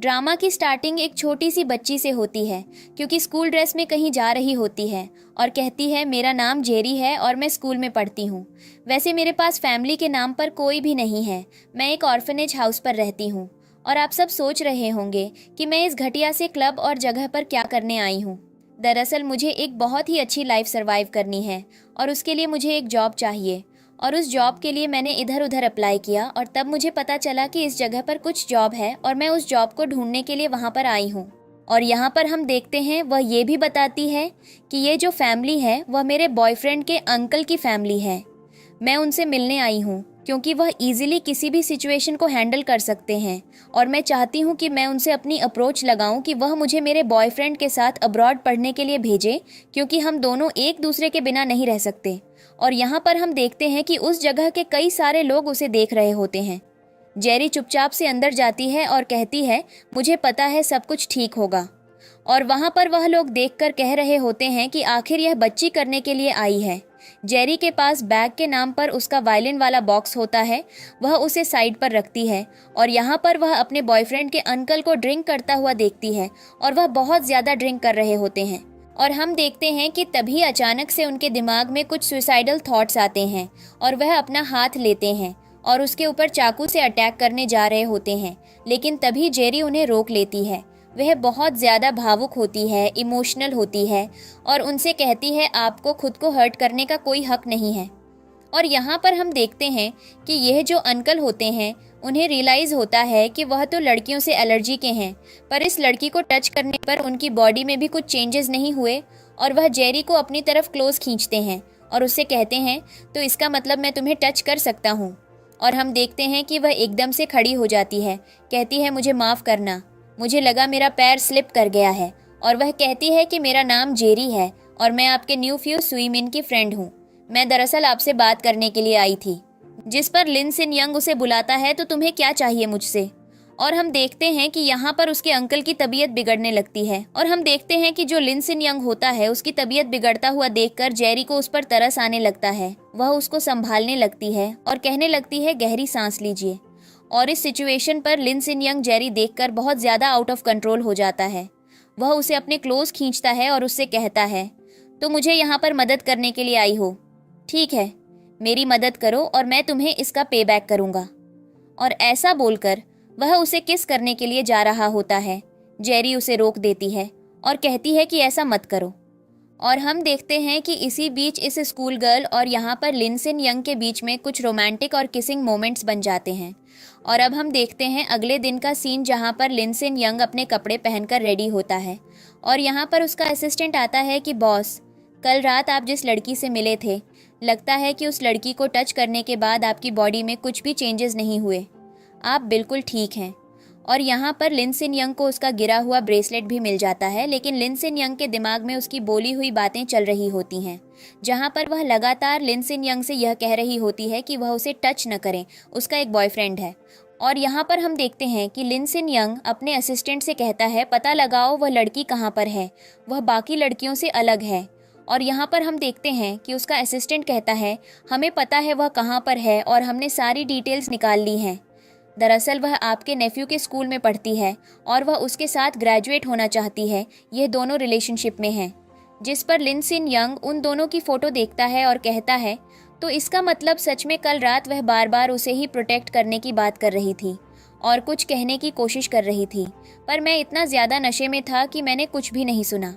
Drama की starting एक छोटी सी बच्ची से होती है, क्योंकि स्कूल ड्रेस में कहीं जा रही होती है और कहती है मेरा नाम जेरी है और मैं स्कूल में पढ़ती हूँ। वैसे मेरे पास फैमिली के नाम पर कोई भी नहीं है, मैं एक ऑर्फनेज हाउस पर रहती हूँ। और आप सब सोच रहे होंगे कि मैं इस घटिया से क्लब और जगह पर क्या करने आई हूँ। दरअसल मुझे एक बहुत ही अच्छी लाइफ सर्वाइव करनी है और उसके लिए मुझे एक जॉब चाहिए। और उस जॉब के लिए मैंने इधर उधर अप्लाई किया और तब मुझे पता चला कि इस जगह पर कुछ जॉब है और मैं उस जॉब को ढूंढने के लिए वहाँ पर आई हूँ। और यहाँ पर हम देखते हैं वह ये भी बताती है कि ये जो फैमिली है वह मेरे बॉयफ्रेंड के अंकल की फैमिली है। मैं उनसे मिलने आई हूँ क्योंकि वह इजीली किसी भी सिचुएशन को हैंडल कर सकते हैं और मैं चाहती हूँ कि मैं उनसे अपनी अप्रोच लगाऊँ कि वह मुझे मेरे बॉयफ्रेंड के साथ अब्रॉड पढ़ने के लिए भेजे, क्योंकि हम दोनों एक दूसरे के बिना नहीं रह सकते। और यहाँ पर हम देखते हैं कि उस जगह के कई सारे लोग उसे देख रहे होते हैं। जेरी चुपचाप से अंदर जाती है और कहती है मुझे पता है सब कुछ ठीक होगा। और वहाँ पर वह लोग देखकर कह रहे होते हैं कि आखिर यह बच्ची करने के लिए आई है। जेरी के पास बैग के नाम पर उसका वायलिन वाला बॉक्स होता है, वह उसे साइड पर रखती है और यहाँ पर वह अपने बॉयफ्रेंड के अंकल को ड्रिंक करता हुआ देखती है और वह बहुत ज़्यादा ड्रिंक कर रहे होते हैं। और हम देखते हैं कि तभी अचानक से उनके दिमाग में कुछ सुसाइडल थॉट्स आते हैं और वह अपना हाथ लेते हैं और उसके ऊपर चाकू से अटैक करने जा रहे होते हैं, लेकिन तभी जेरी उन्हें रोक लेती है। वह बहुत ज़्यादा भावुक होती है, इमोशनल होती है और उनसे कहती है आपको खुद को हर्ट करने का कोई हक नहीं है। और यहाँ पर हम देखते हैं कि यह जो अंकल होते हैं उन्हें रियलाइज़ होता है कि वह तो लड़कियों से एलर्जी के हैं, पर इस लड़की को टच करने पर उनकी बॉडी में भी कुछ चेंजेस नहीं हुए और वह जेरी को अपनी तरफ क्लोज खींचते हैं और उससे कहते हैं तो इसका मतलब मैं तुम्हें टच कर सकता हूँ। और हम देखते हैं कि वह एकदम से खड़ी हो जाती है, कहती है मुझे माफ़ करना, मुझे लगा मेरा पैर स्लिप कर गया है। और वह कहती है कि मेरा नाम जेरी है और मैं आपके न्यू फ्यू स्वीमिन की फ्रेंड हूँ। मैं दरअसल आपसे बात करने के लिए आई थी। जिस पर लिन सिन यंग उसे बुलाता है तो तुम्हें क्या चाहिए मुझसे। और हम देखते हैं कि यहाँ पर उसके अंकल की तबीयत बिगड़ने लगती है और हम देखते हैं कि जो लिन सिन यंग होता है उसकी तबीयत बिगड़ता हुआ देखकर जेरी को उस पर तरस आने लगता है। वह उसको संभालने लगती है और कहने लगती है गहरी सांस लीजिए। और इस सिचुएशन पर लिन सिन यंग जेरी देखकर बहुत ज़्यादा आउट ऑफ कंट्रोल हो जाता है। वह उसे अपने क्लोज खींचता है और उससे कहता है तो मुझे यहाँ पर मदद करने के लिए आई हो, ठीक है मेरी मदद करो और मैं तुम्हें इसका पे बैक करूँगा। और ऐसा बोलकर वह उसे किस करने के लिए जा रहा होता है। जेरी उसे रोक देती है और कहती है कि ऐसा मत करो। और हम देखते हैं कि इसी बीच इस स्कूल गर्ल और यहाँ पर लिन सिन यंग के बीच में कुछ रोमांटिक और किसिंग मोमेंट्स बन जाते हैं। और अब हम देखते हैं अगले दिन का सीन, जहाँ पर लिन सिन यंग अपने कपड़े पहनकर रेडी होता है और यहाँ पर उसका असिस्टेंट आता है कि बॉस, कल रात आप जिस लड़की से मिले थे, लगता है कि उस लड़की को टच करने के बाद आपकी बॉडी में कुछ भी चेंजेस नहीं हुए, आप बिल्कुल ठीक हैं। और यहाँ पर लिन सिन यंग को उसका गिरा हुआ ब्रेसलेट भी मिल जाता है, लेकिन लिन सिन यंग के दिमाग में उसकी बोली हुई बातें चल रही होती हैं, जहाँ पर वह लगातार लिन सिन यंग से यह कह रही होती है कि वह उसे टच न करें, उसका एक बॉयफ्रेंड है। और यहाँ पर हम देखते हैं कि लिन सिन यंग अपने असिस्टेंट से कहता है पता लगाओ वह लड़की कहाँ पर है, वह बाकी लड़कियों से अलग है। और यहाँ पर हम देखते हैं कि उसका असिस्टेंट कहता है हमें पता है वह कहाँ पर है और हमने सारी डिटेल्स निकाल ली हैं। दरअसल वह आपके नेफ्यू के स्कूल में पढ़ती है और वह उसके साथ ग्रेजुएट होना चाहती है, यह दोनों रिलेशनशिप में हैं। जिस पर लिन सिन यंग उन दोनों की फ़ोटो देखता है और कहता है तो इसका मतलब सच में कल रात वह बार बार उसे ही प्रोटेक्ट करने की बात कर रही थी और कुछ कहने की कोशिश कर रही थी, पर मैं इतना ज़्यादा नशे में था कि मैंने कुछ भी नहीं सुना।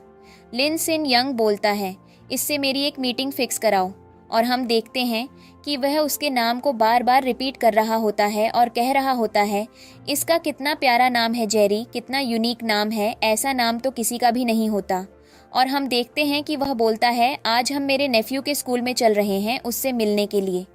लिन सिन यंग बोलता है इससे मेरी एक मीटिंग फिक्स कराओ। और हम देखते हैं कि वह उसके नाम को बार बार रिपीट कर रहा होता है और कह रहा होता है इसका कितना प्यारा नाम है जेरी, कितना यूनिक नाम है, ऐसा नाम तो किसी का भी नहीं होता। और हम देखते हैं कि वह बोलता है आज हम मेरे नेफ्यू के स्कूल में चल रहे हैं उससे मिलने के लिए।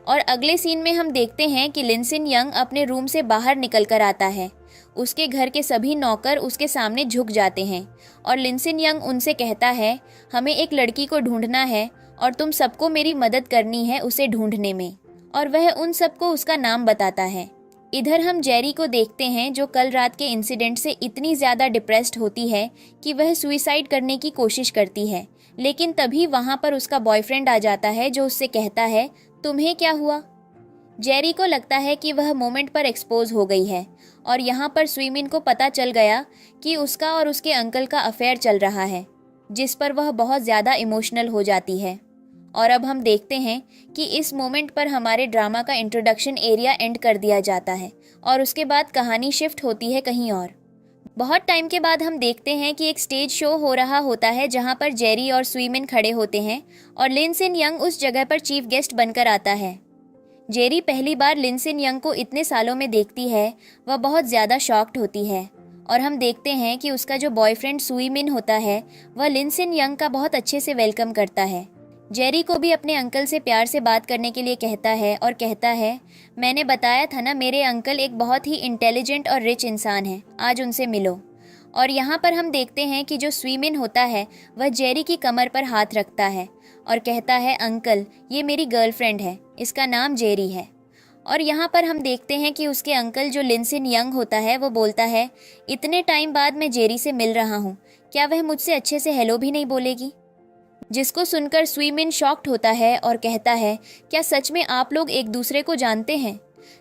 और अगले सीन में हम देखते हैं कि लिन सिन यंग अपने रूम से बाहर निकल कर आता है। उसके घर के सभी नौकर उसके सामने झुक जाते हैं और लिन सिन यंग उनसे कहता है हमें एक लड़की को ढूंढना है और तुम सबको मेरी मदद करनी है उसे ढूंढने में। और वह उन सबको उसका नाम बताता है। इधर हम जेरी को देखते हैं जो कल रात के इंसिडेंट से इतनी ज़्यादा डिप्रेस्ड होती है कि वह सुसाइड करने की कोशिश करती है, लेकिन तभी वहाँ पर उसका बॉयफ्रेंड आ जाता है जो उससे कहता है तुम्हें क्या हुआ। जेरी को लगता है कि वह मोमेंट पर एक्सपोज हो गई है और यहाँ पर स्वीमिन को पता चल गया कि उसका और उसके अंकल का अफेयर चल रहा है, जिस पर वह बहुत ज़्यादा इमोशनल हो जाती है। और अब हम देखते हैं कि इस मोमेंट पर हमारे ड्रामा का इंट्रोडक्शन एरिया एंड कर दिया जाता है और उसके बाद कहानी शिफ्ट होती है कहीं और। बहुत टाइम के बाद हम देखते हैं कि एक स्टेज शो हो रहा होता है जहाँ पर जेरी और स्वीमिन खड़े होते हैं और लिनसिन यंग उस जगह पर चीफ गेस्ट बनकर आता है। जेरी पहली बार लिनसिन यंग को इतने सालों में देखती है, वह बहुत ज़्यादा शॉक्ड होती है और हम देखते हैं कि उसका जो बॉयफ्रेंड स्वीमिन होता है वह लिनसिन यंग का बहुत अच्छे से वेलकम करता है। जेरी को भी अपने अंकल से प्यार से बात करने के लिए कहता है और कहता है, मैंने बताया था ना, मेरे अंकल एक बहुत ही इंटेलिजेंट और रिच इंसान हैं, आज उनसे मिलो। और यहाँ पर हम देखते हैं कि जो स्वीमिन होता है वह जेरी की कमर पर हाथ रखता है और कहता है, अंकल ये मेरी गर्लफ्रेंड है, इसका नाम जेरी है। और यहाँ पर हम देखते हैं कि उसके अंकल जो लिनसिन यंग होता है वो बोलता है, इतने टाइम बाद मैं जेरी से मिल रहा हूँ, क्या वह मुझसे अच्छे से हेलो भी नहीं बोलेगी? जिसको सुनकर स्वीमिन शॉक्ड होता है और कहता है, क्या सच में आप लोग एक दूसरे को जानते हैं?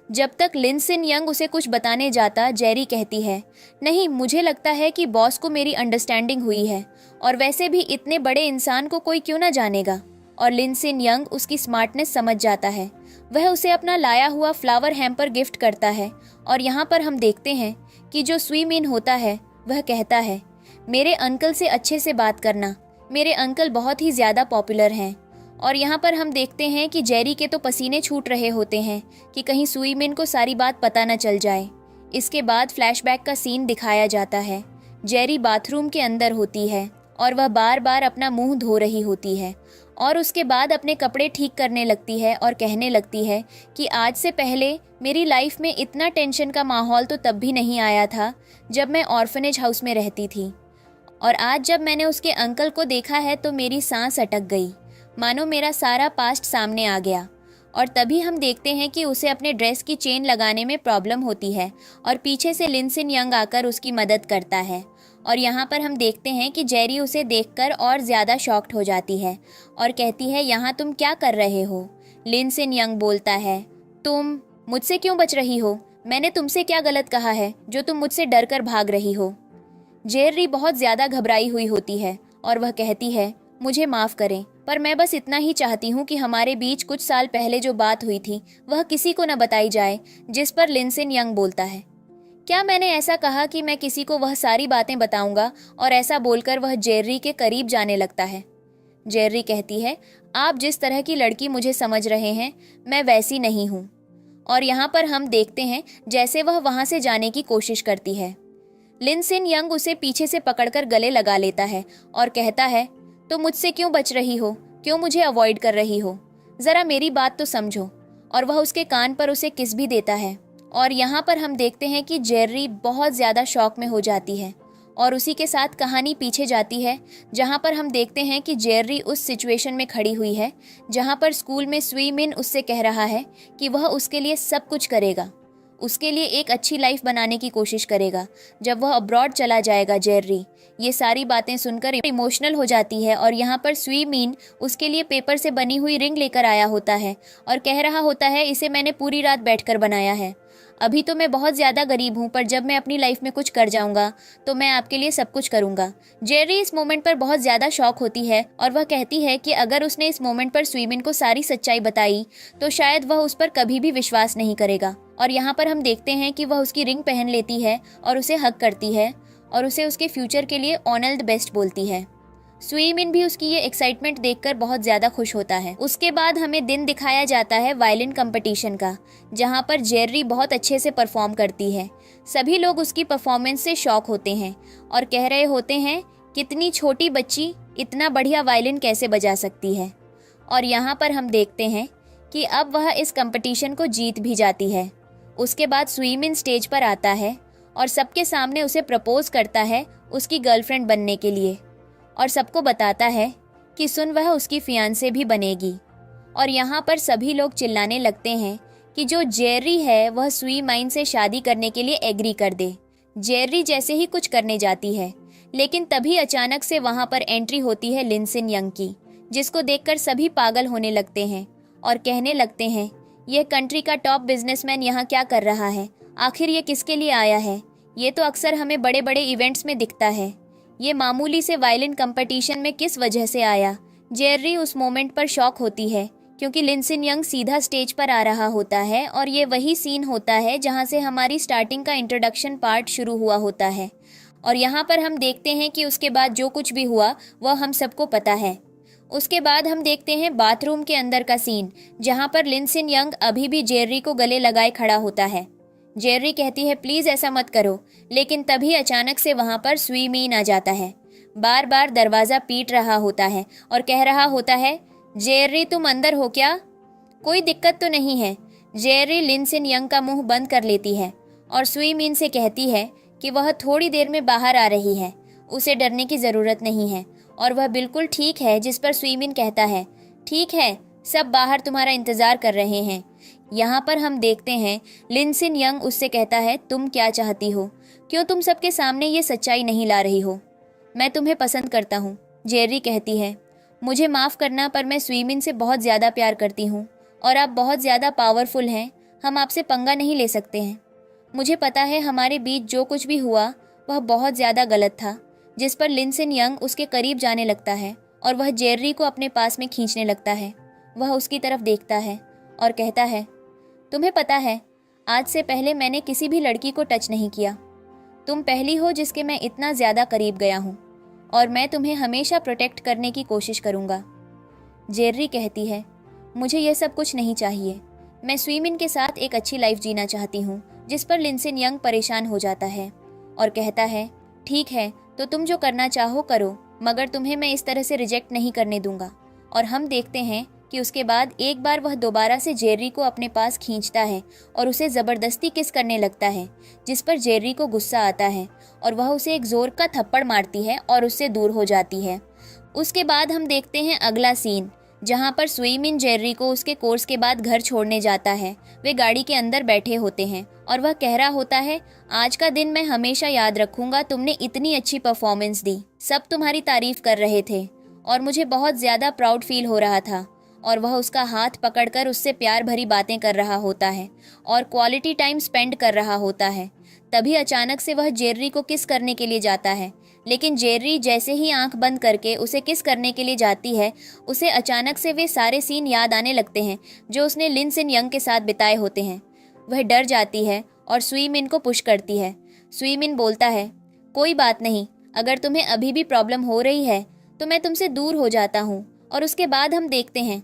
जब तक लिनसिन यंग उसे कुछ बताने जाता, जेरी कहती है, नहीं, मुझे लगता है कि बॉस को मेरी अंडरस्टैंडिंग हुई है और वैसे भी इतने बड़े इंसान को कोई क्यों ना जानेगा। और लिनसिन यंग उसकी स्मार्टनेस समझ जाता है। वह उसे अपना लाया हुआ फ्लावर हैम्पर गिफ्ट करता है और यहाँ पर हम देखते हैं कि जो स्वीमिन होता है वह कहता है, मेरे अंकल से अच्छे से बात करना, मेरे अंकल बहुत ही ज़्यादा पॉपुलर हैं। और यहाँ पर हम देखते हैं कि जेरी के तो पसीने छूट रहे होते हैं कि कहीं स्वीमिन को सारी बात पता न चल जाए। इसके बाद फ्लैशबैक का सीन दिखाया जाता है। जेरी बाथरूम के अंदर होती है और वह बार बार अपना मुंह धो रही होती है और उसके बाद अपने कपड़े ठीक करने लगती है और कहने लगती है कि आज से पहले मेरी लाइफ में इतना टेंशन का माहौल तो तब भी नहीं आया था जब मैं ऑर्फनेज हाउस में रहती थी, और आज जब मैंने उसके अंकल को देखा है तो मेरी सांस अटक गई, मानो मेरा सारा पास्ट सामने आ गया। और तभी हम देखते हैं कि उसे अपने ड्रेस की चेन लगाने में प्रॉब्लम होती है और पीछे से लिनसिन यंग आकर उसकी मदद करता है। और यहाँ पर हम देखते हैं कि जेरी उसे देखकर और ज़्यादा शॉक्ड हो जाती है और कहती है, यहाँ तुम क्या कर रहे हो? लिनसिन यंग बोलता है, तुम मुझसे क्यों बच रही हो? मैंने तुमसे क्या गलत कहा है जो तुम मुझसे डर कर भाग रही हो? जेरी बहुत ज़्यादा घबराई हुई होती है और वह कहती है, मुझे माफ़ करें, पर मैं बस इतना ही चाहती हूँ कि हमारे बीच कुछ साल पहले जो बात हुई थी वह किसी को न बताई जाए। जिस पर लिनसिन यंग बोलता है, क्या मैंने ऐसा कहा कि मैं किसी को वह सारी बातें बताऊंगा? और ऐसा बोलकर वह जेरी के करीब जाने लगता है। जेरी कहती है, आप जिस तरह की लड़की मुझे समझ रहे हैं मैं वैसी नहीं हूँ। और यहाँ पर हम देखते हैं जैसे वह वहाँ से जाने की कोशिश करती है। लिनसिन यंग उसे पीछे से पकड़कर गले लगा लेता है और कहता है, तो मुझसे क्यों बच रही हो? क्यों मुझे अवॉइड कर रही हो? ज़रा मेरी बात तो समझो। और वह उसके कान पर उसे किस भी देता है। और यहाँ पर हम देखते हैं कि जेरी बहुत ज़्यादा शॉक में हो जाती है और उसी के साथ कहानी पीछे जाती है, जहाँ पर हम देखते हैं कि जेरी उस सिचुएशन में खड़ी हुई है जहाँ पर स्कूल में स्वीमिन उससे कह रहा है कि वह उसके लिए सब कुछ करेगा, उसके लिए एक अच्छी लाइफ बनाने की कोशिश करेगा जब वह अब्रॉड चला जाएगा। जेरी ये सारी बातें सुनकर इमोशनल हो जाती है और यहाँ पर स्वीमिन उसके लिए पेपर से बनी हुई रिंग लेकर आया होता है और कह रहा होता है, इसे मैंने पूरी रात बैठकर बनाया है। अभी तो मैं बहुत ज़्यादा गरीब हूँ, पर जब मैं अपनी लाइफ में कुछ कर जाऊँगा तो मैं आपके लिए सब कुछ करूँगा। जेरी इस मोमेंट पर बहुत ज़्यादा शॉक होती है और वह कहती है कि अगर उसने इस मोमेंट पर स्वीमिन को सारी सच्चाई बताई तो शायद वह उस पर कभी भी विश्वास नहीं करेगा। और यहाँ पर हम देखते हैं कि वह उसकी रिंग पहन लेती है और उसे हग करती है और उसे उसके फ्यूचर के लिए ऑल द बेस्ट बोलती है। स्वीमिन भी उसकी ये एक्साइटमेंट देखकर बहुत ज़्यादा खुश होता है। उसके बाद हमें दिन दिखाया जाता है वायलिन कंपटीशन का, जहाँ पर जेरी बहुत अच्छे से परफॉर्म करती है। सभी लोग उसकी परफॉर्मेंस से शॉक होते हैं और कह रहे होते हैं, कितनी छोटी बच्ची इतना बढ़िया वायलिन कैसे बजा सकती है। और यहाँ पर हम देखते हैं कि अब वह इस कंपटीशन को जीत भी जाती है। उसके बाद स्वीमिन स्टेज पर आता है और सबके सामने उसे प्रपोज करता है उसकी गर्लफ्रेंड बनने के लिए और सबको बताता है कि सुन, वह उसकी फियांसे भी बनेगी। और यहाँ पर सभी लोग चिल्लाने लगते हैं कि जो जेरी है वह स्वीमाइन से शादी करने के लिए एग्री कर दे। जेरी जैसे ही कुछ करने जाती है, लेकिन तभी अचानक से वहाँ पर एंट्री होती है लिनसिन यंग की, जिसको देखकर सभी पागल होने लगते हैं और कहने लगते हैं यह कंट्री का टॉप बिजनेसमैन यहाँ क्या कर रहा है? आखिर ये किसके लिए आया है? ये तो अक्सर हमें बड़े बड़े इवेंट्स में दिखता है। ये मामूली से वायलिन कंपटीशन में किस वजह से आया? जेर्री उस मोमेंट पर शॉक होती है क्योंकि लिनसिन यंग सीधा स्टेज पर आ रहा होता है और ये वही सीन होता है जहाँ से हमारी स्टार्टिंग का इंट्रोडक्शन पार्ट शुरू हुआ होता है। और यहाँ पर हम देखते हैं कि उसके बाद जो कुछ भी हुआ वह हम सबको पता है। उसके बाद हम देखते हैं बाथरूम के अंदर का सीन, जहाँ पर लिनसिन यंग अभी भी जेर्री को गले लगाए खड़ा होता है। जेर्री कहती है प्लीज़ ऐसा मत करो, लेकिन तभी अचानक से वहाँ पर सुई मीन आ जाता है। बार बार दरवाज़ा पीट रहा होता है और कह रहा होता है जेर्री तुम अंदर हो क्या? कोई दिक्कत तो नहीं है। जेर्री लिनसिन यंग का मुंह बंद कर लेती है और सुई मीन से कहती है कि वह थोड़ी देर में बाहर आ रही है, उसे डरने की ज़रूरत नहीं है। और वह बिल्कुल ठीक है, जिस पर सुई मीन कहता है ठीक है, सब बाहर तुम्हारा इंतज़ार कर रहे हैं। यहाँ पर हम देखते हैं लिनसिन यंग उससे कहता है तुम क्या चाहती हो? क्यों तुम सबके सामने ये सच्चाई नहीं ला रही हो? मैं तुम्हें पसंद करता हूँ। जेर्री कहती है मुझे माफ़ करना, पर मैं सुई मीन से बहुत ज़्यादा प्यार करती हूँ और आप बहुत ज़्यादा पावरफुल हैं, हम आपसे पंगा नहीं ले सकते हैं। मुझे पता है हमारे बीच जो कुछ भी हुआ वह बहुत ज़्यादा गलत था। जिस पर लिनसिन यंग उसके करीब जाने लगता है और वह जेर्री को अपने पास में खींचने लगता है। वह उसकी तरफ देखता है और कहता है तुम्हें पता है आज से पहले मैंने किसी भी लड़की को टच नहीं किया। तुम पहली हो जिसके मैं इतना ज़्यादा करीब गया हूँ और मैं तुम्हें हमेशा प्रोटेक्ट करने की कोशिश करूँगा। जेर्री कहती है मुझे यह सब कुछ नहीं चाहिए, मैं सुई मीन के साथ एक अच्छी लाइफ जीना चाहती हूँ। जिस पर लिनसिन यंग परेशान हो जाता है और कहता है ठीक है, तो तुम जो करना चाहो करो, मगर तुम्हें मैं इस तरह से रिजेक्ट नहीं करने दूंगा। और हम देखते हैं कि उसके बाद एक बार वह दोबारा से जेर्री को अपने पास खींचता है और उसे ज़बरदस्ती किस करने लगता है, जिस पर जेर्री को गुस्सा आता है और वह उसे एक ज़ोर का थप्पड़ मारती है और उससे दूर हो जाती है। उसके बाद हम देखते हैं अगला सीन, जहाँ पर सुई मीन जेर्री को उसके कोर्स के बाद घर छोड़ने जाता है। वे गाड़ी के अंदर बैठे होते हैं और वह कह रहा होता है आज का दिन मैं हमेशा याद रखूंगा, तुमने इतनी अच्छी परफॉर्मेंस दी, सब तुम्हारी तारीफ कर रहे थे और मुझे बहुत ज़्यादा प्राउड फील हो रहा था। और वह उसका हाथ पकड़कर उससे प्यार भरी बातें कर रहा होता है और क्वालिटी टाइम स्पेंड कर रहा होता है। तभी अचानक से वह जेर्री को किस करने के लिए जाता है, लेकिन जेर्री जैसे ही आंख बंद करके उसे किस करने के लिए जाती है, उसे अचानक से वे सारे सीन याद आने लगते हैं जो उसने लिनसिन यंग के साथ बिताए होते हैं। वह डर जाती है और सुई मीन को पुश करती है। सुई मीन बोलता है कोई बात नहीं, अगर तुम्हें अभी भी प्रॉब्लम हो रही है तो मैं तुमसे दूर हो जाता हूँ। और उसके बाद हम देखते हैं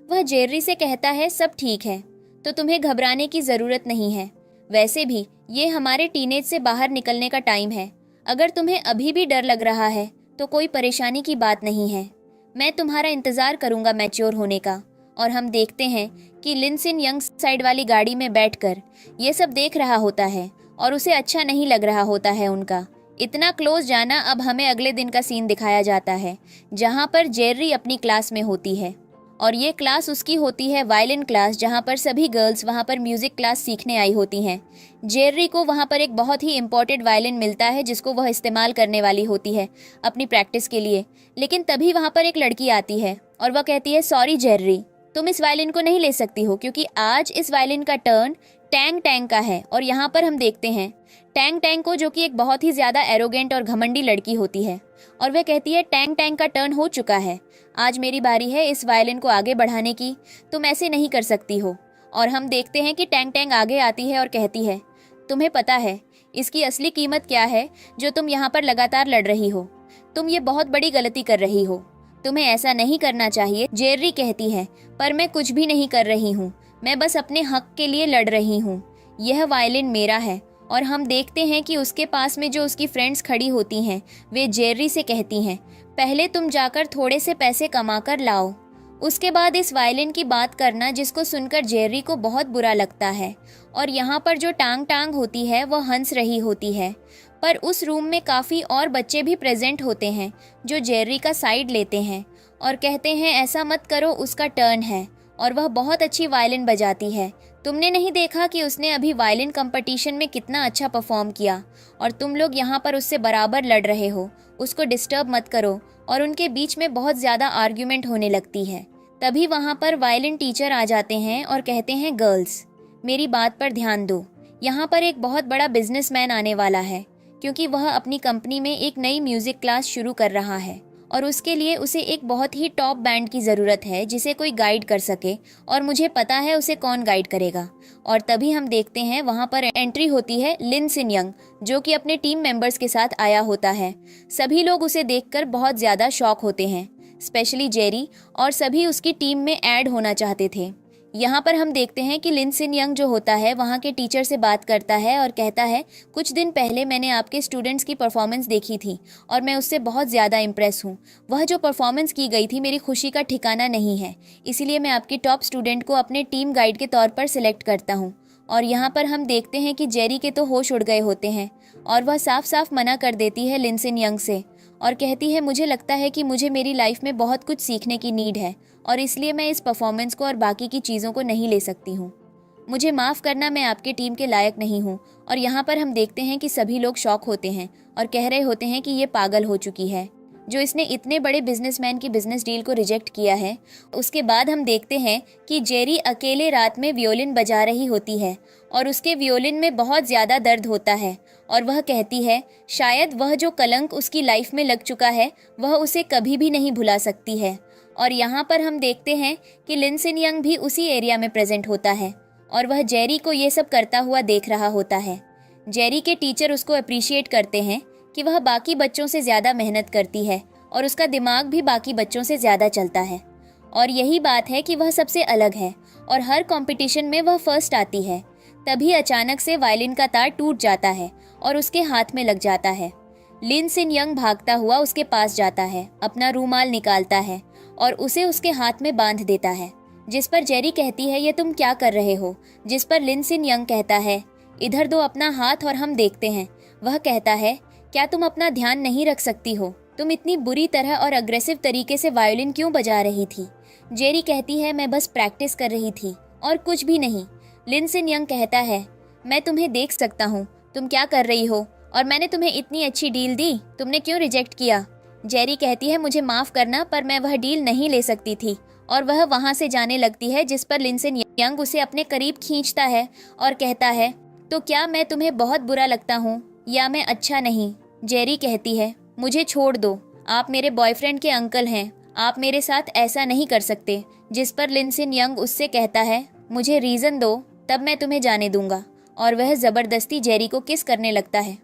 वह जेर्री से कहता है सब ठीक है, तो तुम्हें घबराने की ज़रूरत नहीं है। वैसे भी ये हमारे टीनेज से बाहर निकलने का टाइम है। अगर तुम्हें अभी भी डर लग रहा है तो कोई परेशानी की बात नहीं है, मैं तुम्हारा इंतज़ार करूँगा मैच्योर होने का। और हम देखते हैं कि लिनसिन यंग साइड वाली गाड़ी में बैठकर ये सब देख रहा होता है और उसे अच्छा नहीं लग रहा होता है उनका इतना क्लोज जाना। अब हमें अगले दिन का सीन दिखाया जाता है, जहाँ पर जेर्री अपनी क्लास में होती है और ये क्लास उसकी होती है वायलिन क्लास, जहाँ पर सभी गर्ल्स वहाँ पर म्यूज़िक क्लास सीखने आई होती हैं। जेर्री को वहाँ पर एक बहुत ही इम्पोर्टेंट वायलिन मिलता है जिसको वह इस्तेमाल करने वाली होती है अपनी प्रैक्टिस के लिए। लेकिन तभी वहाँ पर एक लड़की आती है और वह कहती है सॉरी जेर्री, तुम इस वायलिन को नहीं ले सकती हो क्योंकि आज इस वायलिन का टर्न टैंग टैंग का है। और यहाँ पर हम देखते हैं टैंग टैंग को, जो कि एक बहुत ही ज़्यादा एरोगेंट और घमंडी लड़की होती है, और वह कहती है टैंग टैंग का टर्न हो चुका है, आज मेरी बारी है इस वायलिन को आगे बढ़ाने की, तुम ऐसे नहीं कर सकती हो। और हम देखते हैं कि टैंग टैंग आगे आती है और कहती है तुम्हें पता है इसकी असली कीमत क्या है जो तुम यहाँ पर लगातार लड़ रही हो, तुम ये बहुत बड़ी गलती कर रही हो, तुम्हें ऐसा नहीं करना चाहिए। जेर्री कहती है पर मैं कुछ भी नहीं कर रही हूँ, मैं बस अपने हक के लिए लड़ रही हूँ, यह वायलिन मेरा है। और हम देखते हैं कि उसके पास में जो उसकी फ्रेंड्स खड़ी होती हैं वे जेर्री से कहती हैं पहले तुम जाकर थोड़े से पैसे कमा कर लाओ, उसके बाद इस वायलिन की बात करना, जिसको सुनकर जेर्री को बहुत बुरा लगता है। और यहाँ पर जो टांग टांग होती है वह हंस रही होती है, पर उस रूम में काफ़ी और बच्चे भी प्रेजेंट होते हैं जो जेर्री का साइड लेते हैं और कहते हैं ऐसा मत करो, उसका टर्न है और वह बहुत अच्छी वायलिन बजाती है, तुमने नहीं देखा कि उसने अभी वायलिन कंपटीशन में कितना अच्छा परफॉर्म किया और तुम लोग यहाँ पर उससे बराबर लड़ रहे हो, उसको डिस्टर्ब मत करो। और उनके बीच में बहुत ज़्यादा आर्ग्यूमेंट होने लगती है। तभी वहाँ पर वायलिन टीचर आ जाते हैं और कहते हैं, गर्ल्स मेरी बात पर ध्यान दो, यहाँ पर एक बहुत बड़ा बिजनेसमैन आने वाला है, क्योंकि वह अपनी कंपनी में एक नई म्यूजिक क्लास शुरू कर रहा है और उसके लिए उसे एक बहुत ही टॉप बैंड की ज़रूरत है जिसे कोई गाइड कर सके, और मुझे पता है उसे कौन गाइड करेगा। और तभी हम देखते हैं वहाँ पर एंट्री होती है लिन सिन यंग, जो कि अपने टीम मेंबर्स के साथ आया होता है। सभी लोग उसे देखकर बहुत ज़्यादा शॉक होते हैं, स्पेशली जेरी, और सभी उसकी टीम में ऐड होना चाहते थे। यहाँ पर हम देखते हैं कि लिन सिन यंग जो होता है वहाँ के टीचर से बात करता है और कहता है, कुछ दिन पहले मैंने आपके स्टूडेंट्स की परफॉर्मेंस देखी थी और मैं उससे बहुत ज़्यादा इम्प्रेस हूँ। वह जो परफॉर्मेंस की गई थी मेरी खुशी का ठिकाना नहीं है, इसीलिए मैं आपकी टॉप स्टूडेंट को अपने टीम गाइड के तौर पर सिलेक्ट करता हूँ। और यहाँ पर हम देखते हैं कि जेरी के तो होश उड़ गए होते हैं और वह साफ साफ मना कर देती है लिन सिन यंग से और कहती है, मुझे लगता है कि मुझे मेरी लाइफ में बहुत कुछ सीखने की नीड है और इसलिए मैं इस परफॉर्मेंस को और बाकी की चीज़ों को नहीं ले सकती हूँ। मुझे माफ़ करना, मैं आपके टीम के लायक नहीं हूँ। और यहाँ पर हम देखते हैं कि सभी लोग शॉक होते हैं और कह रहे होते हैं कि ये पागल हो चुकी है जो इसने इतने बड़े बिजनेसमैन की बिजनेस डील को रिजेक्ट किया है। उसके बाद हम देखते हैं कि जेरी अकेले रात में वियोलिन बजा रही होती है और उसके वियोलिन में बहुत ज़्यादा दर्द होता है और वह कहती है शायद वह जो कलंक उसकी लाइफ में लग चुका है वह उसे कभी भी नहीं भुला सकती है। और यहाँ पर हम देखते हैं कि लिन सिन यंग भी उसी एरिया में प्रेजेंट होता है और वह जेरी को ये सब करता हुआ देख रहा होता है। जेरी के टीचर उसको अप्रिशिएट करते हैं कि वह बाकी बच्चों से ज़्यादा मेहनत करती है और उसका दिमाग भी बाकी बच्चों से ज़्यादा चलता है और यही बात है कि वह सबसे अलग है और हर कंपटीशन में वह फर्स्ट आती है। तभी अचानक से वायलिन का तार टूट जाता है और उसके हाथ में लग जाता है। लिन सिन यंग भागता हुआ उसके पास जाता है, अपना रूमाल निकालता है और उसे उसके हाथ में बांध देता है, जिस पर जेरी कहती है, ये तुम क्या कर रहे हो? जिस पर लिन सिन यंग कहता है, इधर दो अपना हाथ और हम देखते हैं। वह कहता है, क्या तुम अपना ध्यान नहीं रख सकती हो? तुम इतनी बुरी तरह और अग्रेसिव तरीके से वायोलिन क्यों बजा रही थी? जेरी कहती है, मैं बस प्रैक्टिस कर रही थी और कुछ भी नहीं। लिन सिन यंग कहता है, मैं तुम्हें देख सकता हूँ, तुम क्या कर रही हो और मैंने तुम्हें इतनी अच्छी डील दी, तुमने क्यों रिजेक्ट किया? जेरी कहती है, मुझे माफ़ करना पर मैं वह डील नहीं ले सकती थी और वह वहाँ से जाने लगती है, जिस पर लिन सिन यंग उसे अपने करीब खींचता है और कहता है, तो क्या मैं तुम्हें बहुत बुरा लगता हूँ या मैं अच्छा नहीं? जेरी कहती है, मुझे छोड़ दो, आप मेरे बॉयफ्रेंड के अंकल हैं, आप मेरे साथ ऐसा नहीं कर सकते। जिस पर लिन सिन यंग उससे कहता है, मुझे रीज़न दो तब मैं तुम्हें जाने दूंगा। और वह ज़बरदस्ती जेरी को किस करने लगता है।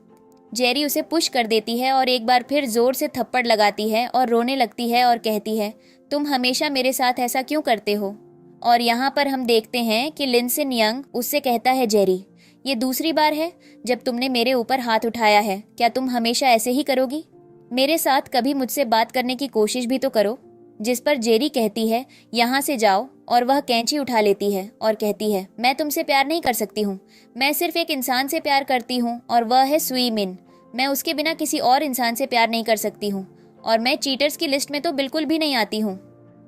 जेरी उसे पुश कर देती है और एक बार फिर ज़ोर से थप्पड़ लगाती है और रोने लगती है और कहती है, तुम हमेशा मेरे साथ ऐसा क्यों करते हो? और यहाँ पर हम देखते हैं कि लिन सिन यंग उससे कहता है, जेरी ये दूसरी बार है जब तुमने मेरे ऊपर हाथ उठाया है, क्या तुम हमेशा ऐसे ही करोगी? मेरे साथ कभी मुझसे बात करने की कोशिश भी तो करो। जिस पर जेरी कहती है, यहाँ से जाओ, और वह कैंची उठा लेती है और कहती है, मैं तुमसे प्यार नहीं कर सकती हूँ, मैं सिर्फ एक इंसान से प्यार करती हूँ और वह है सुई मिन। मैं उसके बिना किसी और इंसान से प्यार नहीं कर सकती हूँ और मैं चीटर्स की लिस्ट में तो बिल्कुल भी नहीं आती हूँ।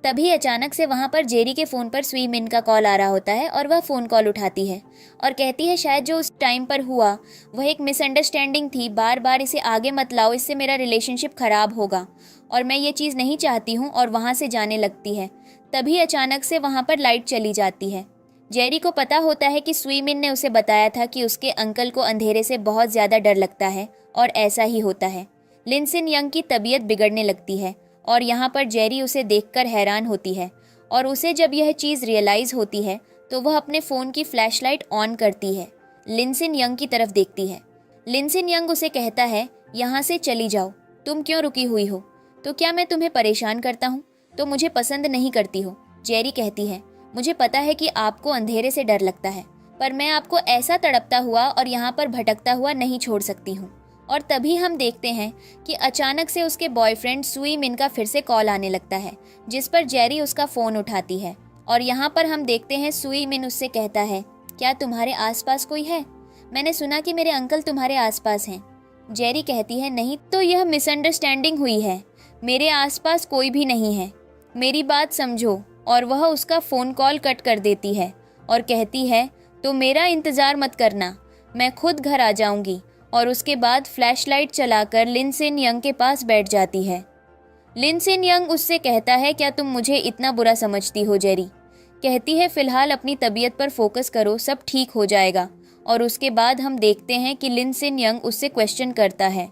तभी अचानक से वहाँ पर जेरी के फ़ोन पर सुई मिन का कॉल आ रहा होता है और वह फ़ोन कॉल उठाती है और कहती है, शायद जो उस टाइम पर हुआ वह एक मिसअंडरस्टैंडिंग थी, बार बार इसे आगे मत लाओ, इससे मेरा रिलेशनशिप ख़राब होगा और मैं ये चीज़ नहीं चाहती हूँ, और वहाँ से जाने लगती है। तभी अचानक से वहाँ पर लाइट चली जाती है। जेरी को पता होता है कि सुई मिन ने उसे बताया था कि उसके अंकल को अंधेरे से बहुत ज़्यादा डर लगता है और ऐसा ही होता है। लिन सिन यंग की तबीयत बिगड़ने लगती है और यहाँ पर जेरी उसे देखकर हैरान होती है और उसे जब यह चीज़ रियलाइज़ होती है तो वह अपने फ़ोन की फ्लैशलाइट ऑन करती है, लिन सिन यंग की तरफ देखती है। लिन सिन यंग उसे कहता है, यहाँ से चली जाओ, तुम क्यों रुकी हुई हो? तो क्या मैं तुम्हें परेशान करता हूँ? तो मुझे पसंद नहीं करती हो? जेरी कहती है, मुझे पता है कि आपको अंधेरे से डर लगता है, पर मैं आपको ऐसा तड़पता हुआ और यहाँ पर भटकता हुआ नहीं छोड़ सकती हूँ। और तभी हम देखते हैं कि अचानक से उसके बॉयफ्रेंड सुई मिन का फिर से कॉल आने लगता है, जिस पर जेरी उसका फ़ोन उठाती है और यहाँ पर हम देखते हैं सुई मिन उससे कहता है, क्या तुम्हारे आसपास कोई है? मैंने सुना कि मेरे अंकल तुम्हारे आसपास हैं। जेरी कहती है, नहीं तो यह मिसअंडरस्टैंडिंग हुई है, मेरे आसपास कोई भी नहीं है, मेरी बात समझो। और वह उसका फ़ोन कॉल कट कर देती है और कहती है, तो मेरा इंतज़ार मत करना, मैं खुद घर आ जाऊंगी। और उसके बाद फ्लैशलाइट चलाकर लिन सिन यंग के पास बैठ जाती है। लिन सिन यंग उससे कहता है, क्या तुम मुझे इतना बुरा समझती हो जेरी? कहती है, फिलहाल अपनी तबीयत पर फोकस करो, सब ठीक हो जाएगा। और उसके बाद हम देखते हैं कि लिन सिन यंग उससे क्वेश्चन करता है,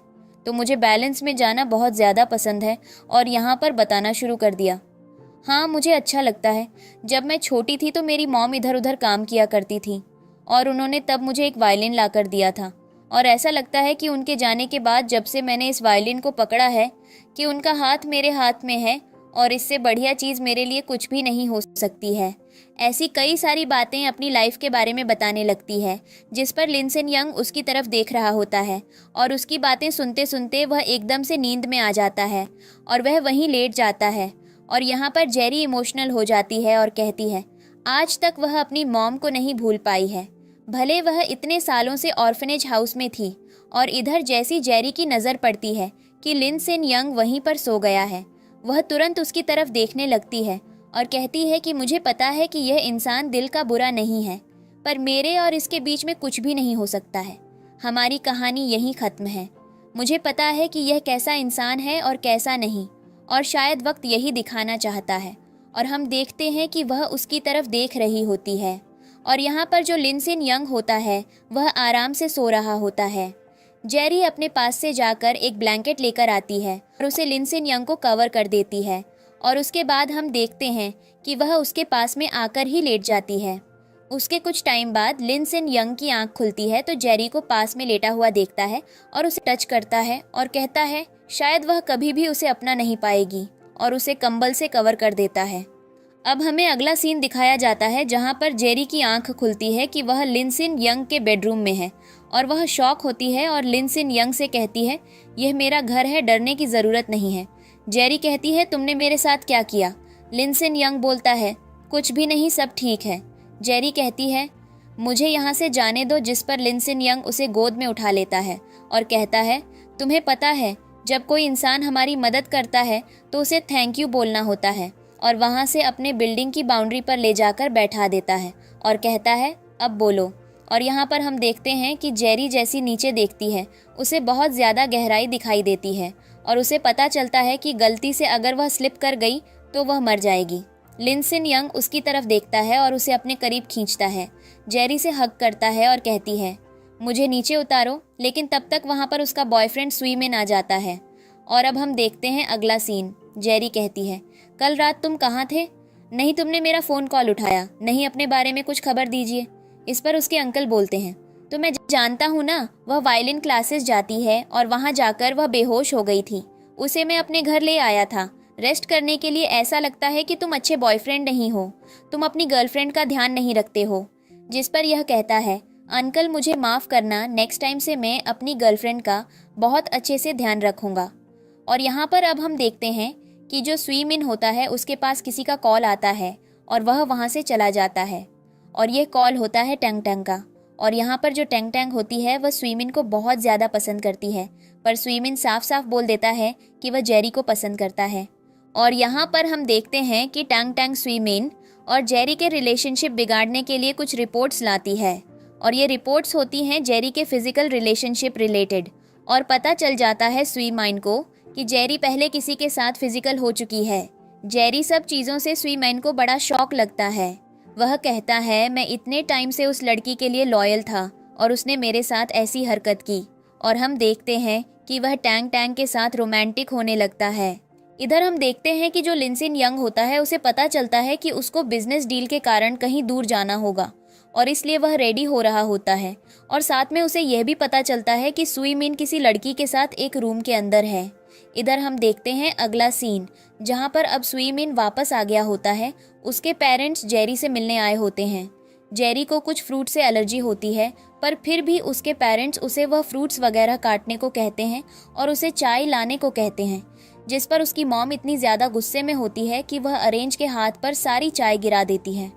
तो मुझे बैलेंस में जाना बहुत ज़्यादा पसंद है और यहाँ पर बताना शुरू कर दिया। हाँ, मुझे अच्छा लगता है। जब मैं छोटी थी तो मेरी मॉम इधर उधर काम किया करती थी और उन्होंने तब मुझे एक वायलिन ला कर दिया था। और ऐसा लगता है कि उनके जाने के बाद जब से मैंने इस वायलिन को पकड़ा है कि उनका हाथ मेरे हाथ में है और इससे बढ़िया चीज़ मेरे लिए कुछ भी नहीं हो सकती है। ऐसी कई सारी बातें अपनी लाइफ के बारे में बताने लगती है, जिस पर लिन सिन यंग उसकी तरफ देख रहा होता है और उसकी बातें सुनते सुनते वह एकदम से नींद में आ जाता है और वह वहीं लेट जाता है। और यहाँ पर जेरी इमोशनल हो जाती है और कहती है, आज तक वह अपनी मॉम को नहीं भूल पाई है, भले वह इतने सालों से ऑर्फनेज हाउस में थी। और इधर जैसी जेरी की नज़र पड़ती है कि लिन सिन यंग वहीं पर सो गया है, वह तुरंत उसकी तरफ देखने लगती है और कहती है कि मुझे पता है कि यह इंसान दिल का बुरा नहीं है, पर मेरे और इसके बीच में कुछ भी नहीं हो सकता है। हमारी कहानी यहीं ख़त्म है। मुझे पता है कि यह कैसा इंसान है और कैसा नहीं, और शायद वक्त यही दिखाना चाहता है। और हम देखते हैं कि वह उसकी तरफ देख रही होती है और यहाँ पर जो लिन सिन यंग होता है वह आराम से सो रहा होता है। जेरी अपने पास से जाकर एक ब्लैंकेट लेकर आती है और उसे लिन सिन यंग को कवर कर देती है और उसके बाद हम देखते हैं कि वह उसके पास में आकर ही लेट जाती है। उसके कुछ टाइम बाद लिन सिन यंग की आंख खुलती है तो जेरी को पास में लेटा हुआ देखता है और उसे टच करता है और कहता है शायद वह कभी भी उसे अपना नहीं पाएगी और उसे कंबल से कवर कर देता है। अब हमें अगला सीन दिखाया जाता है जहां पर जेरी की आंख खुलती है कि वह लिन सिन यंग के बेडरूम में है और वह शॉक होती है और लिन सिन यंग से कहती है, यह मेरा घर है, डरने की ज़रूरत नहीं है। जेरी कहती है, तुमने मेरे साथ क्या किया? लिन सिन यंग बोलता है, कुछ भी नहीं, सब ठीक है। जेरी कहती है, मुझे यहाँ से जाने दो, जिस पर लिन सिन यंग उसे गोद में उठा लेता है और कहता है, तुम्हें पता है जब कोई इंसान हमारी मदद करता है तो उसे थैंक यू बोलना होता है। और वहाँ से अपने बिल्डिंग की बाउंड्री पर ले जाकर बैठा देता है और कहता है, अब बोलो। और यहाँ पर हम देखते हैं कि जेरी जैसी नीचे देखती है उसे बहुत ज़्यादा गहराई दिखाई देती है और उसे पता चलता है कि गलती से अगर वह स्लिप कर गई तो वह मर जाएगी। लिन सिन यंग उसकी तरफ देखता है और उसे अपने करीब खींचता है, जेरी से हग करता है और कहती है, मुझे नीचे उतारो। लेकिन तब तक वहाँ पर उसका बॉयफ्रेंड सुई में आ जाता है। और अब हम देखते हैं अगला सीन। जेरी कहती है, कल रात तुम कहाँ थे? नहीं तुमने मेरा फ़ोन कॉल उठाया, नहीं अपने बारे में कुछ खबर दीजिए। इस पर उसके अंकल बोलते हैं, तो मैं जानता हूँ ना, वह वायलिन क्लासेस जाती है और वहाँ जाकर वह बेहोश हो गई थी। उसे मैं अपने घर ले आया था रेस्ट करने के लिए। ऐसा लगता है कि तुम अच्छे बॉयफ्रेंड नहीं हो, तुम अपनी गर्लफ्रेंड का ध्यान नहीं रखते हो। जिस पर यह कहता है, अंकल मुझे माफ़ करना, नेक्स्ट टाइम से मैं अपनी गर्लफ्रेंड का बहुत अच्छे से ध्यान रखूँगा। और यहाँ पर अब हम देखते हैं कि जो सुई मिन होता है उसके पास किसी का कॉल आता है और वह वहाँ से चला जाता है और यह कॉल होता है टैंग टैंग का। और यहाँ पर जो टैंग टैंग होती है वह सुई मिन को बहुत ज़्यादा पसंद करती है, पर सुई मिन साफ साफ बोल देता है कि वह जेरी को पसंद करता है। और यहाँ पर हम देखते हैं कि टैंग टैंग सुई मिन और जेरी के रिलेशनशिप बिगाड़ने के लिए कुछ रिपोर्ट्स लाती है और ये रिपोर्ट्स होती हैं जेरी के फिजिकल रिलेशनशिप रिलेटेड। और पता चल जाता है सुई माइन को कि जेरी पहले किसी के साथ फिजिकल हो चुकी है। जेरी सब चीज़ों से सुई मैन को बड़ा शौक लगता है। वह कहता है, मैं इतने टाइम से उस लड़की के लिए लॉयल था और उसने मेरे साथ ऐसी हरकत की। और हम देखते हैं कि वह टैंग टैंग के साथ रोमांटिक होने लगता है। इधर हम देखते हैं कि जो लिन सिन यंग होता है उसे पता चलता है कि उसको बिजनेस डील के कारण कहीं दूर जाना होगा और इसलिए वह रेडी हो रहा होता है। और साथ में उसे यह भी पता चलता है कि सुई मिन किसी लड़की के साथ एक रूम के अंदर है। इधर हम देखते हैं अगला सीन जहां पर अब सुई मिन वापस आ गया होता है। उसके पेरेंट्स जेरी से मिलने आए होते हैं। जेरी को कुछ फ्रूट से एलर्जी होती है, पर फिर भी उसके पेरेंट्स उसे वह फ्रूट्स वगैरह काटने को कहते हैं और उसे चाय लाने को कहते हैं। जिस पर उसकी मॉम इतनी ज़्यादा गुस्से में होती है कि वह अरेंज के हाथ पर सारी चाय गिरा देती है।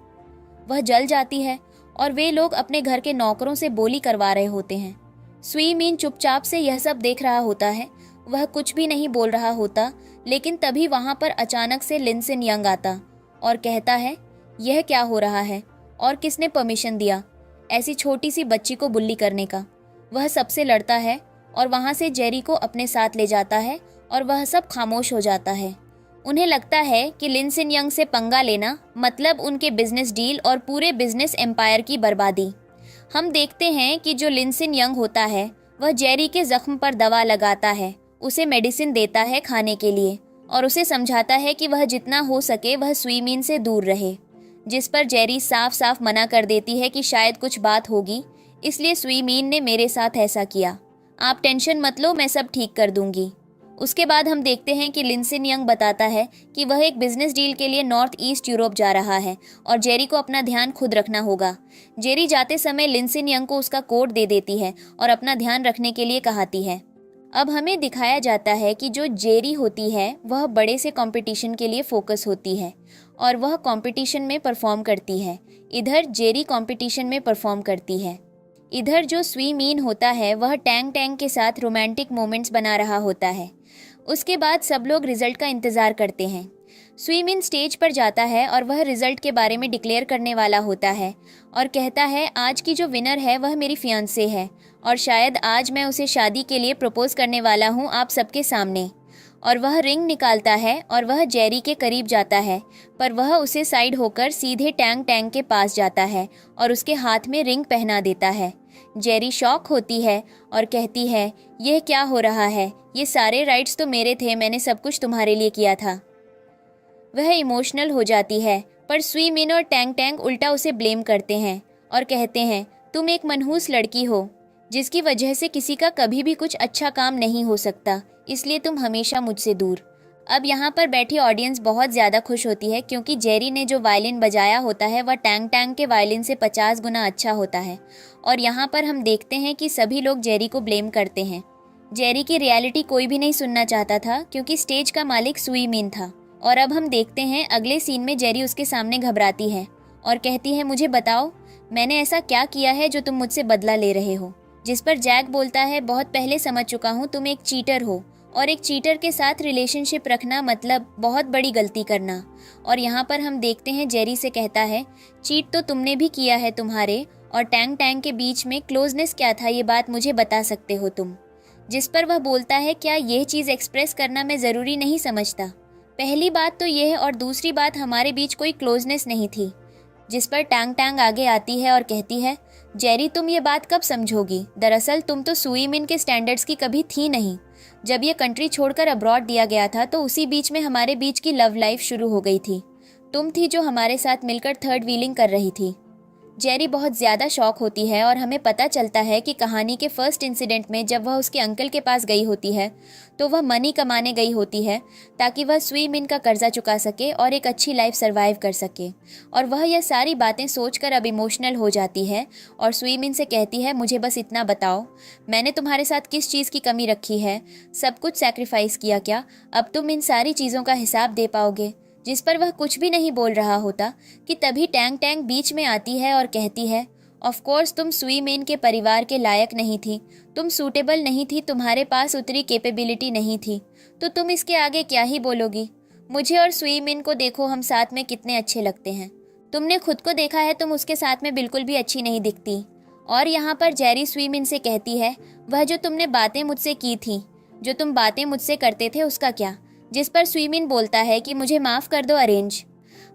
वह जल जाती है और वे लोग अपने घर के नौकरों से बोली करवा रहे होते हैं। सुई मिन चुपचाप से यह सब देख रहा होता है, वह कुछ भी नहीं बोल रहा होता। लेकिन तभी वहाँ पर अचानक से लिन सिन यंग आता और कहता है, यह क्या हो रहा है और किसने परमिशन दिया ऐसी छोटी सी बच्ची को बुल्ली करने का। वह सबसे लड़ता है और वहाँ से जेरी को अपने साथ ले जाता है और वह सब खामोश हो जाता है। उन्हें लगता है कि लिन सिन यंग से पंगा लेना मतलब उनके बिजनेस डील और पूरे बिजनेस एम्पायर की बर्बादी। हम देखते हैं कि जो लिन सिन यंग होता है वह जेरी के जख्म पर दवा लगाता है, उसे मेडिसिन देता है खाने के लिए और उसे समझाता है कि वह जितना हो सके वह सुई मीन से दूर रहे, जिस पर जेरी साफ साफ मना कर देती है कि शायद कुछ बात होगी, इसलिए सुई मीन ने मेरे साथ ऐसा किया, आप टेंशन मत लो, मैं सब ठीक कर दूंगी। उसके बाद हम देखते हैं कि लिन सिन यंग बताता है कि वह एक बिजनेस डील के लिए नॉर्थ ईस्ट यूरोप जा रहा है और जेरी को अपना ध्यान खुद रखना होगा। जेरी जाते समय लिन सिन यंग को उसका कोड दे देती है और अपना ध्यान रखने के लिए कहती है। अब हमें दिखाया जाता है कि जो जेरी होती है वह बड़े से कंपटीशन के लिए फोकस होती है और वह कंपटीशन में परफॉर्म करती है। इधर जेरी कंपटीशन में परफॉर्म करती है। इधर जो सुई मीन होता है वह टैंग टैंग के साथ रोमांटिक मोमेंट्स बना रहा होता है। उसके बाद सब लोग रिजल्ट का इंतज़ार करते हैं। सुई मीन स्टेज पर जाता है और वह रिजल्ट के बारे में डिक्लेयर करने वाला होता है और कहता है आज की जो विनर है वह मेरी फियांसे है और शायद आज मैं उसे शादी के लिए प्रपोज करने वाला हूँ आप सबके सामने। और वह रिंग निकालता है और वह जेरी के करीब जाता है, पर वह उसे साइड होकर सीधे टैंग टैंग के पास जाता है और उसके हाथ में रिंग पहना देता है। जेरी शॉक होती है और कहती है यह क्या हो रहा है, ये सारे राइट्स तो मेरे थे, मैंने सब कुछ तुम्हारे लिए किया था। वह इमोशनल हो जाती है, पर सुई मिन और टैंग टैंग उल्टा उसे ब्लेम करते हैं और कहते हैं तुम एक मनहूस लड़की हो जिसकी वजह से किसी का कभी भी कुछ अच्छा काम नहीं हो सकता, इसलिए तुम हमेशा मुझसे दूर। अब यहाँ पर बैठी ऑडियंस बहुत ज़्यादा खुश होती है क्योंकि जेरी ने जो वायलिन बजाया होता है वह टैंग टैंग के वायलिन से 50 गुना अच्छा होता है। और यहाँ पर हम देखते हैं कि सभी लोग जेरी को ब्लेम करते हैं। जेरी की रियलिटी कोई भी नहीं सुनना चाहता था क्योंकि स्टेज का मालिक सुई मिन था। और अब हम देखते हैं अगले सीन में जेरी उसके सामने घबराती है और कहती है मुझे बताओ मैंने ऐसा क्या किया है जो तुम मुझसे बदला ले रहे हो। जिस पर जैक बोलता है बहुत पहले समझ चुका हूँ तुम एक चीटर हो और एक चीटर के साथ रिलेशनशिप रखना मतलब बहुत बड़ी गलती करना। और यहाँ पर हम देखते हैं जेरी से कहता है चीट तो तुमने भी किया है, तुम्हारे और टैंग टैंग के बीच में क्लोजनेस क्या था ये बात मुझे बता सकते हो तुम। जिस पर वह बोलता है क्या यह चीज़ एक्सप्रेस करना मैं ज़रूरी नहीं समझता। पहली बात तो यह और दूसरी बात हमारे बीच कोई क्लोजनेस नहीं थी। जिस पर टैंग टैंग आगे आती है और कहती है जेरी तुम ये बात कब समझोगी, दरअसल तुम तो सुई मिन के स्टैंडर्ड्स की कभी थी नहीं। जब ये कंट्री छोड़कर अब्रॉड दिया गया था तो उसी बीच में हमारे बीच की लव लाइफ शुरू हो गई थी। तुम थी जो हमारे साथ मिलकर थर्ड व्हीलिंग कर रही थी। जेरी बहुत ज़्यादा शॉक होती है और हमें पता चलता है कि कहानी के फर्स्ट इंसिडेंट में जब वह उसके अंकल के पास गई होती है तो वह मनी कमाने गई होती है ताकि वह सुई मिन का कर्जा चुका सके और एक अच्छी लाइफ सर्वाइव कर सके। और वह यह सारी बातें सोचकर अब इमोशनल हो जाती है और सुई मिन से कहती है मुझे बस इतना बताओ मैंने तुम्हारे साथ किस चीज़ की कमी रखी है, सब कुछ सैक्रिफाइस किया क्या, अब तुम इन सारी चीज़ों का हिसाब दे पाओगे। जिस पर वह कुछ भी नहीं बोल रहा होता कि तभी टैंग टैंग बीच में आती है और कहती है ऑफ कोर्स तुम सुई मिन के परिवार के लायक नहीं थी, तुम सूटेबल नहीं थी, तुम्हारे पास उतनी कैपेबिलिटी नहीं थी, तो तुम इसके आगे क्या ही बोलोगी। मुझे और सुई मिन को देखो, हम साथ में कितने अच्छे लगते हैं। तुमने खुद को देखा है, तुम उसके साथ में बिल्कुल भी अच्छी नहीं दिखती। और यहाँ पर जेरी सुई मिन से कहती है वह जो तुमने बातें मुझसे की थी, जो तुम बातें मुझसे करते थे उसका क्या। जिस पर सुई मिन बोलता है कि मुझे माफ़ कर दो अरेंज,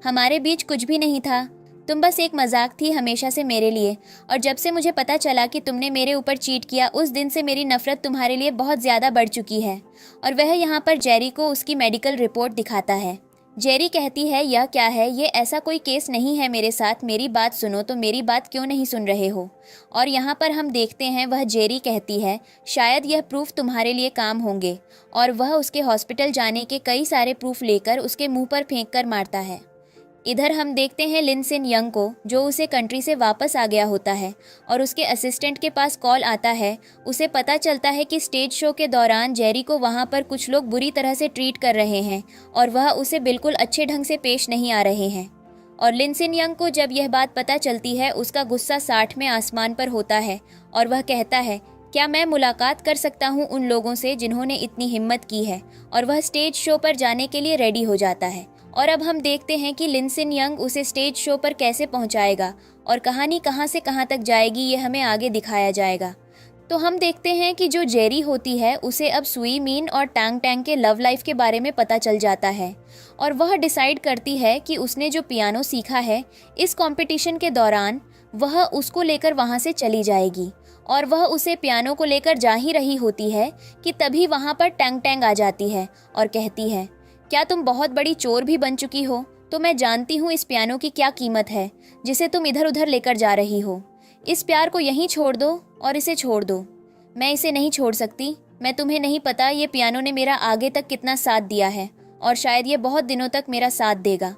हमारे बीच कुछ भी नहीं था, तुम बस एक मजाक थी हमेशा से मेरे लिए। और जब से मुझे पता चला कि तुमने मेरे ऊपर चीट किया उस दिन से मेरी नफ़रत तुम्हारे लिए बहुत ज़्यादा बढ़ चुकी है। और वह यहाँ पर जेरी को उसकी मेडिकल रिपोर्ट दिखाता है। जेरी कहती है यह क्या है, ये ऐसा कोई केस नहीं है मेरे साथ, मेरी बात सुनो, तो मेरी बात क्यों नहीं सुन रहे हो। और यहाँ पर हम देखते हैं वह जेरी कहती है शायद यह प्रूफ तुम्हारे लिए काम होंगे। और वह उसके हॉस्पिटल जाने के कई सारे प्रूफ लेकर उसके मुंह पर फेंक कर मारता है। इधर हम देखते हैं लिन सिन यंग को जो उसे कंट्री से वापस आ गया होता है और उसके असिस्टेंट के पास कॉल आता है। उसे पता चलता है कि स्टेज शो के दौरान जेरी को वहाँ पर कुछ लोग बुरी तरह से ट्रीट कर रहे हैं और वह उसे बिल्कुल अच्छे ढंग से पेश नहीं आ रहे हैं। और लिन सिन यंग को जब यह बात पता चलती है उसका गुस्सा 60 में आसमान पर होता है और वह कहता है क्या मैं मुलाकात कर सकता हूँ उन लोगों से जिन्होंने इतनी हिम्मत की है। और वह स्टेज शो पर जाने के लिए रेडी हो जाता है। और अब हम देखते हैं कि लिन सिन यंग उसे स्टेज शो पर कैसे पहुंचाएगा और कहानी कहां से कहां तक जाएगी ये हमें आगे दिखाया जाएगा। तो हम देखते हैं कि जो जेरी होती है उसे अब सुई मीन और टैंग टैंग के लव लाइफ के बारे में पता चल जाता है और वह डिसाइड करती है कि उसने जो पियानो सीखा है इस कंपटीशन के दौरान वह उसको लेकर वहाँ से चली जाएगी। और वह उसे पियानो को लेकर जा ही रही होती है कि तभी वहाँ पर टैंग टैंग आ जाती है और कहती है, क्या तुम बहुत बड़ी चोर भी बन चुकी हो? तो मैं जानती हूँ इस पियानो की क्या कीमत है जिसे तुम इधर उधर लेकर जा रही हो। इस प्यार को यहीं छोड़ दो और इसे छोड़ दो। मैं इसे नहीं छोड़ सकती। मैं तुम्हें नहीं पता ये पियानो ने मेरा आगे तक कितना साथ दिया है और शायद ये बहुत दिनों तक मेरा साथ देगा।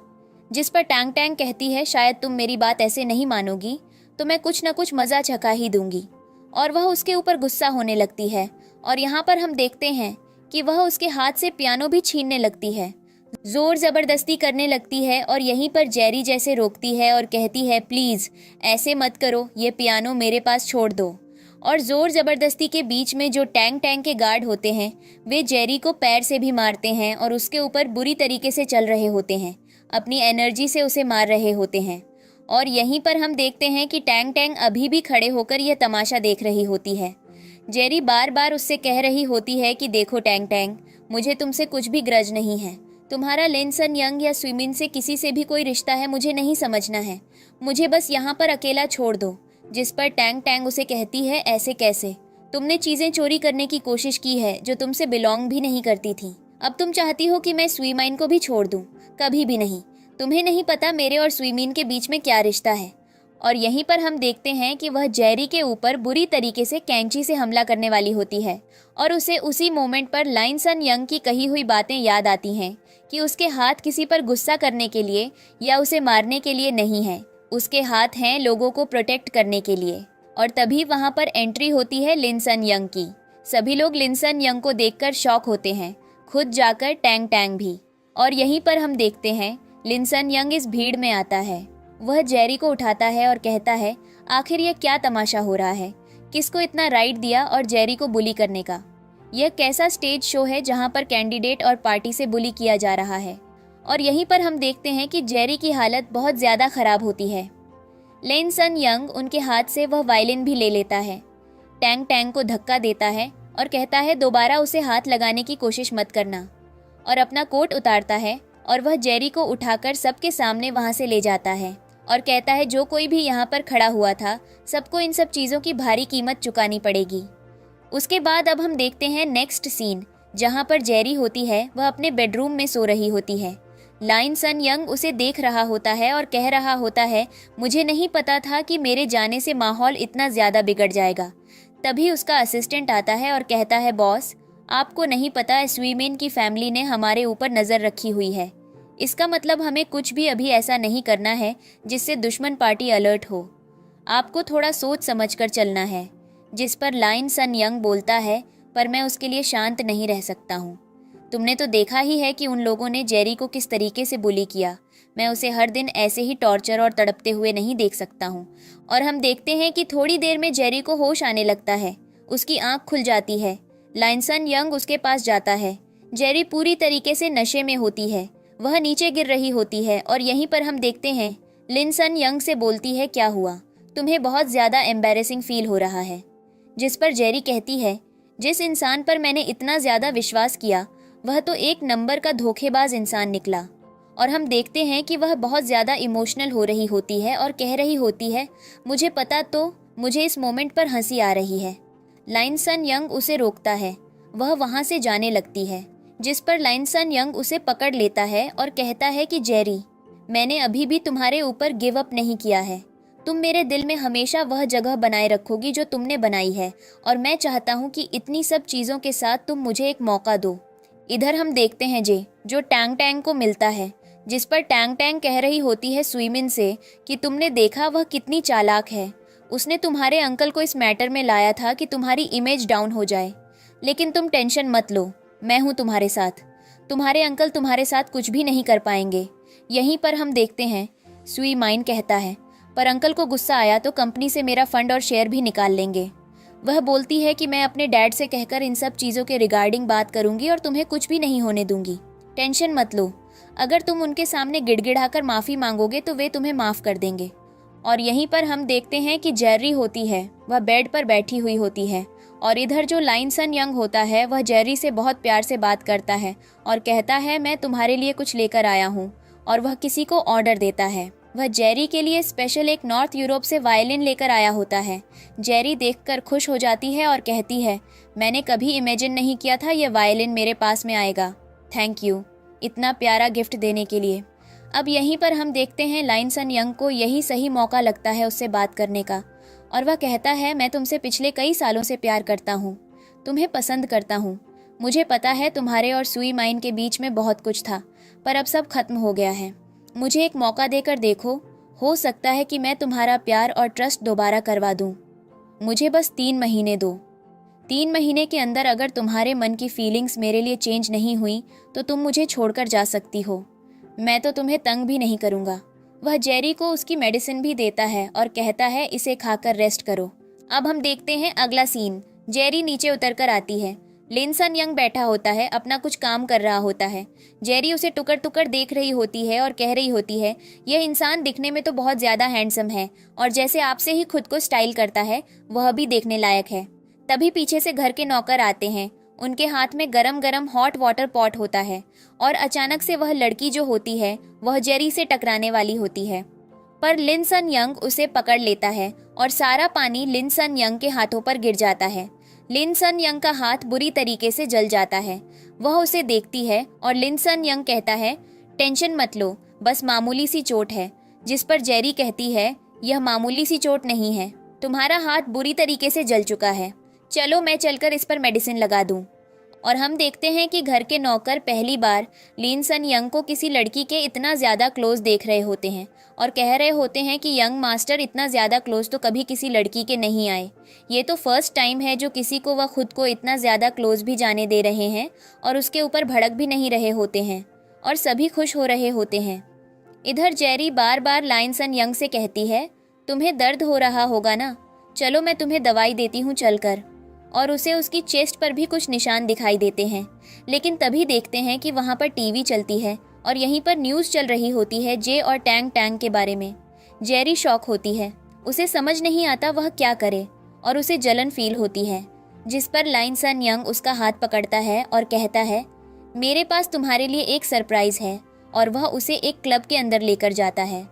जिस पर टैंग टैंग कहती है, शायद तुम मेरी बात ऐसे नहीं मानोगी तो मैं कुछ न कुछ मज़ा चखा ही दूंगी। और वह उसके ऊपर गुस्सा होने लगती है और यहाँ पर हम देखते हैं कि वह उसके हाथ से पियानो भी छीनने लगती है, जोर ज़बरदस्ती करने लगती है। और यहीं पर जेरी जैसे रोकती है और कहती है, प्लीज़ ऐसे मत करो, ये पियानो मेरे पास छोड़ दो। और ज़ोर ज़बरदस्ती के बीच में जो टैंग टैंग के गार्ड होते हैं वे जेरी को पैर से भी मारते हैं और उसके ऊपर बुरी तरीके से चल रहे होते हैं, अपनी एनर्जी से उसे मार रहे होते हैं। और यहीं पर हम देखते हैं कि टैंग टैंग अभी भी खड़े होकर यह तमाशा देख रही होती है। जेरी बार बार उससे कह रही होती है कि देखो टैंग टैंग, मुझे तुमसे कुछ भी ग्रज नहीं है। तुम्हारा लिन सन यंग या स्विमिन से किसी से भी कोई रिश्ता है मुझे नहीं समझना है। मुझे बस यहाँ पर अकेला छोड़ दो। जिस पर टैंग टैंग उसे कहती है, ऐसे कैसे? तुमने चीज़ें चोरी करने की कोशिश की है जो तुमसे बिलोंग भी नहीं करती थी। अब तुम चाहती हो कि मैं स्वीमाइन को भी छोड़ दूँ? कभी भी नहीं। तुम्हें नहीं पता मेरे और स्वीमीन के बीच में क्या रिश्ता है। और यहीं पर हम देखते हैं कि वह जेरी के ऊपर बुरी तरीके से कैंची से हमला करने वाली होती है और उसे उसी मोमेंट पर लाइन सन यंग की कही हुई बातें याद आती हैं कि उसके हाथ किसी पर गुस्सा करने के लिए या उसे मारने के लिए नहीं है, उसके हाथ हैं लोगों को प्रोटेक्ट करने के लिए। और तभी वहाँ पर एंट्री होती है लिन सन यंग की। सभी लोग लिन सन यंग को देखकर शॉक होते हैं, खुद जाकर टैंग टैंग भी। और यहीं पर हम देखते हैं लिन सन यंग इस भीड़ में आता है। वह जेरी को उठाता है और कहता है, आखिर यह क्या तमाशा हो रहा है? किसको इतना राइट दिया और जेरी को बुली करने का? यह कैसा स्टेज शो है जहां पर कैंडिडेट और पार्टी से बुली किया जा रहा है? और यहीं पर हम देखते हैं कि जेरी की हालत बहुत ज़्यादा ख़राब होती है। लिन सन यंग उनके हाथ से वह वायलिन भी ले लेता है, टैंग टैंग को धक्का देता है और कहता है, दोबारा उसे हाथ लगाने की कोशिश मत करना। और अपना कोट उतारता है और वह जेरी को उठाकर सबके सामने वहाँ से ले जाता है और कहता है, जो कोई भी यहाँ पर खड़ा हुआ था सबको इन सब चीज़ों की भारी कीमत चुकानी पड़ेगी। उसके बाद अब हम देखते हैं नेक्स्ट सीन, जहाँ पर जेरी होती है वह अपने बेडरूम में सो रही होती है। लाइन सन यंग उसे देख रहा होता है और कह रहा होता है, मुझे नहीं पता था कि मेरे जाने से माहौल इतना ज़्यादा बिगड़ जाएगा। तभी उसका असिस्टेंट आता है और कहता है, बॉस आपको नहीं पता स्वीमेन की फैमिली ने हमारे ऊपर नज़र रखी हुई है। इसका मतलब हमें कुछ भी अभी ऐसा नहीं करना है जिससे दुश्मन पार्टी अलर्ट हो। आपको थोड़ा सोच समझकर चलना है। जिस पर लाइन सन यंग बोलता है, पर मैं उसके लिए शांत नहीं रह सकता हूँ। तुमने तो देखा ही है कि उन लोगों ने जेरी को किस तरीके से बुली किया। मैं उसे हर दिन ऐसे ही टॉर्चर और तड़पते हुए नहीं देख सकता हूँ। और हम देखते हैं कि थोड़ी देर में जेरी को होश आने लगता है, उसकी आँख खुल जाती है। लाइन सन यंग उसके पास जाता है। जेरी पूरी तरीके से नशे में होती है, वह नीचे गिर रही होती है। और यहीं पर हम देखते हैं लिन सन यंग से बोलती है, क्या हुआ? तुम्हें बहुत ज़्यादा एम्बैरेसिंग फील हो रहा है। जिस पर जेरी कहती है, जिस इंसान पर मैंने इतना ज़्यादा विश्वास किया वह तो एक नंबर का धोखेबाज इंसान निकला। और हम देखते हैं कि वह बहुत ज़्यादा इमोशनल हो रही होती है और कह रही होती है, मुझे पता, तो मुझे इस मोमेंट पर हंसी आ रही है। लाइन सन यंग उसे रोकता है, वह वहाँ से जाने लगती है। जिस पर लाइन सन यंग उसे पकड़ लेता है और कहता है कि जेरी, मैंने अभी भी तुम्हारे ऊपर गिव अप नहीं किया है। तुम मेरे दिल में हमेशा वह जगह बनाए रखोगी जो तुमने बनाई है और मैं चाहता हूँ कि इतनी सब चीज़ों के साथ तुम मुझे एक मौका दो। इधर हम देखते हैं जो टैंग टैंग को मिलता है, जिस पर टैंग टैंग कह रही होती है स्वीमिन से कि तुमने देखा वह कितनी चालाक है। उसने तुम्हारे अंकल को इस मैटर में लाया था कि तुम्हारी इमेज डाउन हो जाए, लेकिन तुम टेंशन मत लो, मैं हूँ तुम्हारे साथ। तुम्हारे अंकल तुम्हारे साथ कुछ भी नहीं कर पाएंगे। यहीं पर हम देखते हैं स्वीमाइन कहता है, पर अंकल को गुस्सा आया तो कंपनी से मेरा फंड और शेयर भी निकाल लेंगे। वह बोलती है कि मैं अपने डैड से कहकर इन सब चीज़ों के रिगार्डिंग बात करूंगी और तुम्हें कुछ भी नहीं होने दूंगी। टेंशन मत लो, अगर तुम उनके सामने गिड़गिड़ाकर माफ़ी मांगोगे तो वे तुम्हें माफ़ कर देंगे। और यहीं पर हम देखते हैं कि जेरी होती है, वह बेड पर बैठी हुई होती है और इधर जो लाइन सन यंग होता है वह जेरी से बहुत प्यार से बात करता है और कहता है मैं तुम्हारे लिए कुछ लेकर आया हूँ, और वह किसी को ऑर्डर देता है। वह जेरी के लिए स्पेशल एक नॉर्थ यूरोप से वायलिन लेकर आया होता है। जेरी देखकर खुश हो जाती है और कहती है मैंने कभी इमेजिन नहीं किया था ये वायलिन मेरे पास में आएगा। थैंक यू इतना प्यारा गिफ्ट देने के लिए। अब यहीं पर हम देखते हैं लाइन सन यंग को यही सही मौका लगता है उससे बात करने का, और वह कहता है मैं तुमसे पिछले कई सालों से प्यार करता हूँ, तुम्हें पसंद करता हूँ। मुझे पता है तुम्हारे और सुई माइन के बीच में बहुत कुछ था, पर अब सब खत्म हो गया है। मुझे एक मौका देकर देखो, हो सकता है कि मैं तुम्हारा प्यार और ट्रस्ट दोबारा करवा दूँ। मुझे बस 3 महीने दो। 3 महीने के अंदर अगर तुम्हारे मन की फीलिंग्स मेरे लिए चेंज नहीं हुई तो तुम मुझे छोड़कर जा सकती हो। मैं तो तुम्हें तंग भी नहीं करूँगा। वह जेरी को उसकी मेडिसिन भी देता है और कहता है इसे खाकर रेस्ट करो। अब हम देखते हैं अगला सीन। जेरी नीचे उतरकर आती है। लिन सन यंग बैठा होता है, अपना कुछ काम कर रहा होता है। जेरी उसे टुकर टुकर देख रही होती है और कह रही होती है यह इंसान दिखने में तो बहुत ज़्यादा हैंडसम है और जैसे आपसे ही खुद को स्टाइल करता है वह भी देखने लायक है। तभी पीछे से घर के नौकर आते हैं। उनके हाथ में गरम गरम हॉट वाटर पॉट होता है और अचानक से वह लड़की जो होती है वह जेरी से टकराने वाली होती है, पर लिन सन यंग उसे पकड़ लेता है और सारा पानी लिन सन यंग के हाथों पर गिर जाता है। लिन सन यंग का हाथ बुरी तरीके से जल जाता है। वह उसे देखती है और लिन सन यंग कहता है टेंशन मत लो, बस मामूली सी चोट है। जिस पर जेरी कहती है यह मामूली सी चोट नहीं है, तुम्हारा हाथ बुरी तरीके से जल चुका है, चलो मैं चलकर इस पर मेडिसिन लगा दूं। और हम देखते हैं कि घर के नौकर पहली बार लिन सन यंग को किसी लड़की के इतना ज़्यादा क्लोज देख रहे होते हैं और कह रहे होते हैं कि यंग मास्टर इतना ज़्यादा क्लोज तो कभी किसी लड़की के नहीं आए। ये तो फर्स्ट टाइम है जो किसी को वह खुद को इतना ज़्यादा क्लोज भी जाने दे रहे हैं और उसके ऊपर भड़क भी नहीं रहे होते हैं और सभी खुश हो रहे होते हैं। इधर जेरी बार बार लाइन सन यंग से कहती है तुम्हें दर्द हो रहा होगा ना, चलो मैं तुम्हें दवाई देती हूँ चलकर। और उसे उसकी चेस्ट पर भी कुछ निशान दिखाई देते हैं। लेकिन तभी देखते हैं कि वहाँ पर टीवी चलती है और यहीं पर न्यूज़ चल रही होती है जे और टैंग टैंग के बारे में। जेरी शॉक होती है, उसे समझ नहीं आता वह क्या करे और उसे जलन फील होती है, जिस पर लाइन सन यंग उसका हाथ पकड़ता है और कहता है मेरे पास तुम्हारे लिए एक सरप्राइज़ है, और वह उसे एक क्लब के अंदर लेकर जाता है।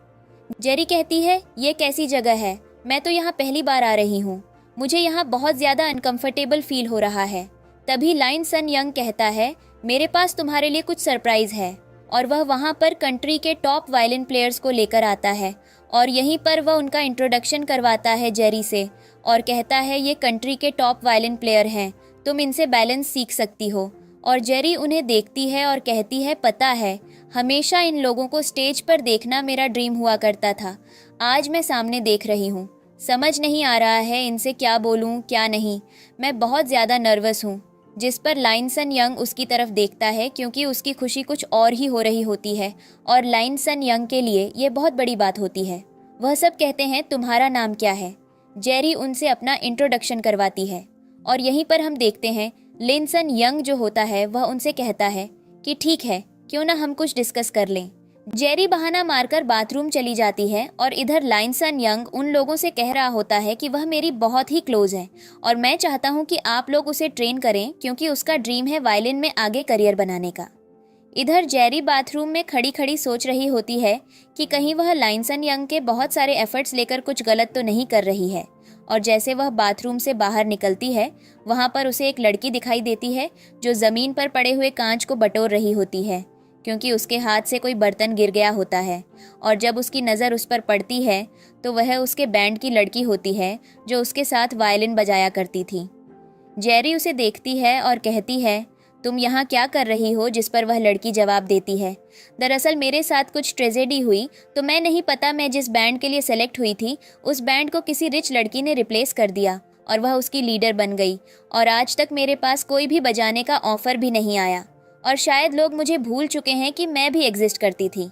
जेरी कहती है ये कैसी जगह है, मैं तो यहाँ पहली बार आ रही हूँ, मुझे यहाँ बहुत ज़्यादा अनकंफर्टेबल फील हो रहा है। तभी लाइन सन यंग कहता है मेरे पास तुम्हारे लिए कुछ सरप्राइज़ है, और वह वहाँ पर कंट्री के टॉप वायलिन प्लेयर्स को लेकर आता है और यहीं पर वह उनका इंट्रोडक्शन करवाता है जेरी से और कहता है ये कंट्री के टॉप वायलिन प्लेयर हैं, तुम इनसे बैलेंस सीख सकती हो। और जेरी उन्हें देखती है और कहती है पता है हमेशा इन लोगों को स्टेज पर देखना मेरा ड्रीम हुआ करता था, आज मैं सामने देख रही हूँ, समझ नहीं आ रहा है इनसे क्या बोलूं क्या नहीं, मैं बहुत ज़्यादा नर्वस हूँ। जिस पर लाइन सन यंग उसकी तरफ देखता है क्योंकि उसकी खुशी कुछ और ही हो रही होती है और लाइन सन यंग के लिए ये बहुत बड़ी बात होती है। वह सब कहते हैं तुम्हारा नाम क्या है। जेरी उनसे अपना इंट्रोडक्शन करवाती है और यहीं पर हम देखते हैं लिन सन यंग जो होता है वह उनसे कहता है कि ठीक है क्यों ना हम कुछ डिस्कस कर लें। जेरी बहाना मारकर बाथरूम चली जाती है और इधर लाइन सन यंग उन लोगों से कह रहा होता है कि वह मेरी बहुत ही क्लोज है और मैं चाहता हूं कि आप लोग उसे ट्रेन करें क्योंकि उसका ड्रीम है वायलिन में आगे करियर बनाने का। इधर जेरी बाथरूम में खड़ी खड़ी सोच रही होती है कि कहीं वह लाइन सन यंग के बहुत सारे एफर्ट्स लेकर कुछ गलत तो नहीं कर रही है। और जैसे वह बाथरूम से बाहर निकलती है वहाँ पर उसे एक लड़की दिखाई देती है जो ज़मीन पर पड़े हुए कांच को बटोर रही होती है क्योंकि उसके हाथ से कोई बर्तन गिर गया होता है। और जब उसकी नज़र उस पर पड़ती है तो वह उसके बैंड की लड़की होती है जो उसके साथ वायलिन बजाया करती थी। जेरी उसे देखती है और कहती है तुम यहाँ क्या कर रही हो, जिस पर वह लड़की जवाब देती है दरअसल मेरे साथ कुछ ट्रेजेडी हुई तो मैं नहीं पता मैं जिस बैंड के लिए सेलेक्ट हुई थी उस बैंड को किसी रिच लड़की ने रिप्लेस कर दिया और वह उसकी लीडर बन गई और आज तक मेरे पास कोई भी बजाने का ऑफ़र भी नहीं आया और शायद लोग मुझे भूल चुके हैं कि मैं भी एग्जिस्ट करती थी।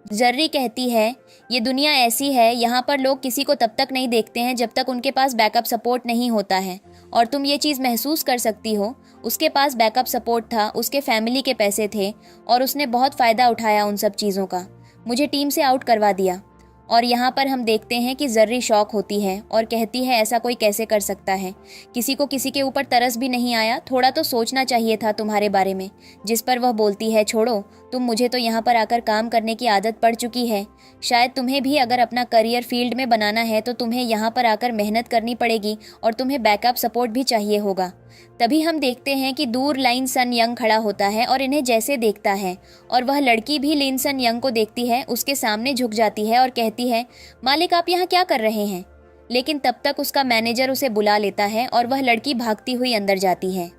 जर्री कहती है ये दुनिया ऐसी है, यहाँ पर लोग किसी को तब तक नहीं देखते हैं जब तक उनके पास बैकअप सपोर्ट नहीं होता है और तुम ये चीज़ महसूस कर सकती हो। उसके पास बैकअप सपोर्ट था, उसके फैमिली के पैसे थे और उसने बहुत फ़ायदा उठाया उन सब चीज़ों का, मुझे टीम से आउट करवा दिया और यहाँ पर हम देखते हैं कि जर्री शॉक होती है और कहती है ऐसा कोई कैसे कर सकता है, किसी को किसी के ऊपर तरस भी नहीं आया, थोड़ा तो सोचना चाहिए था तुम्हारे बारे में। जिस पर वह बोलती है छोड़ो, तुम, मुझे तो यहाँ पर आकर काम करने की आदत पड़ चुकी है, शायद तुम्हें भी अगर अपना करियर फील्ड में बनाना है तो तुम्हें यहाँ पर आकर मेहनत करनी पड़ेगी और तुम्हें बैकअप सपोर्ट भी चाहिए होगा। तभी हम देखते हैं कि दूर लाइन सन यंग खड़ा होता है और इन्हें जैसे देखता है, और वह लड़की भी लिन सन यंग को देखती है, उसके सामने झुक जाती है और कहती है मालिक आप यहाँ क्या कर रहे हैं। लेकिन तब तक उसका मैनेजर उसे बुला लेता है और वह लड़की भागती हुई अंदर जाती है।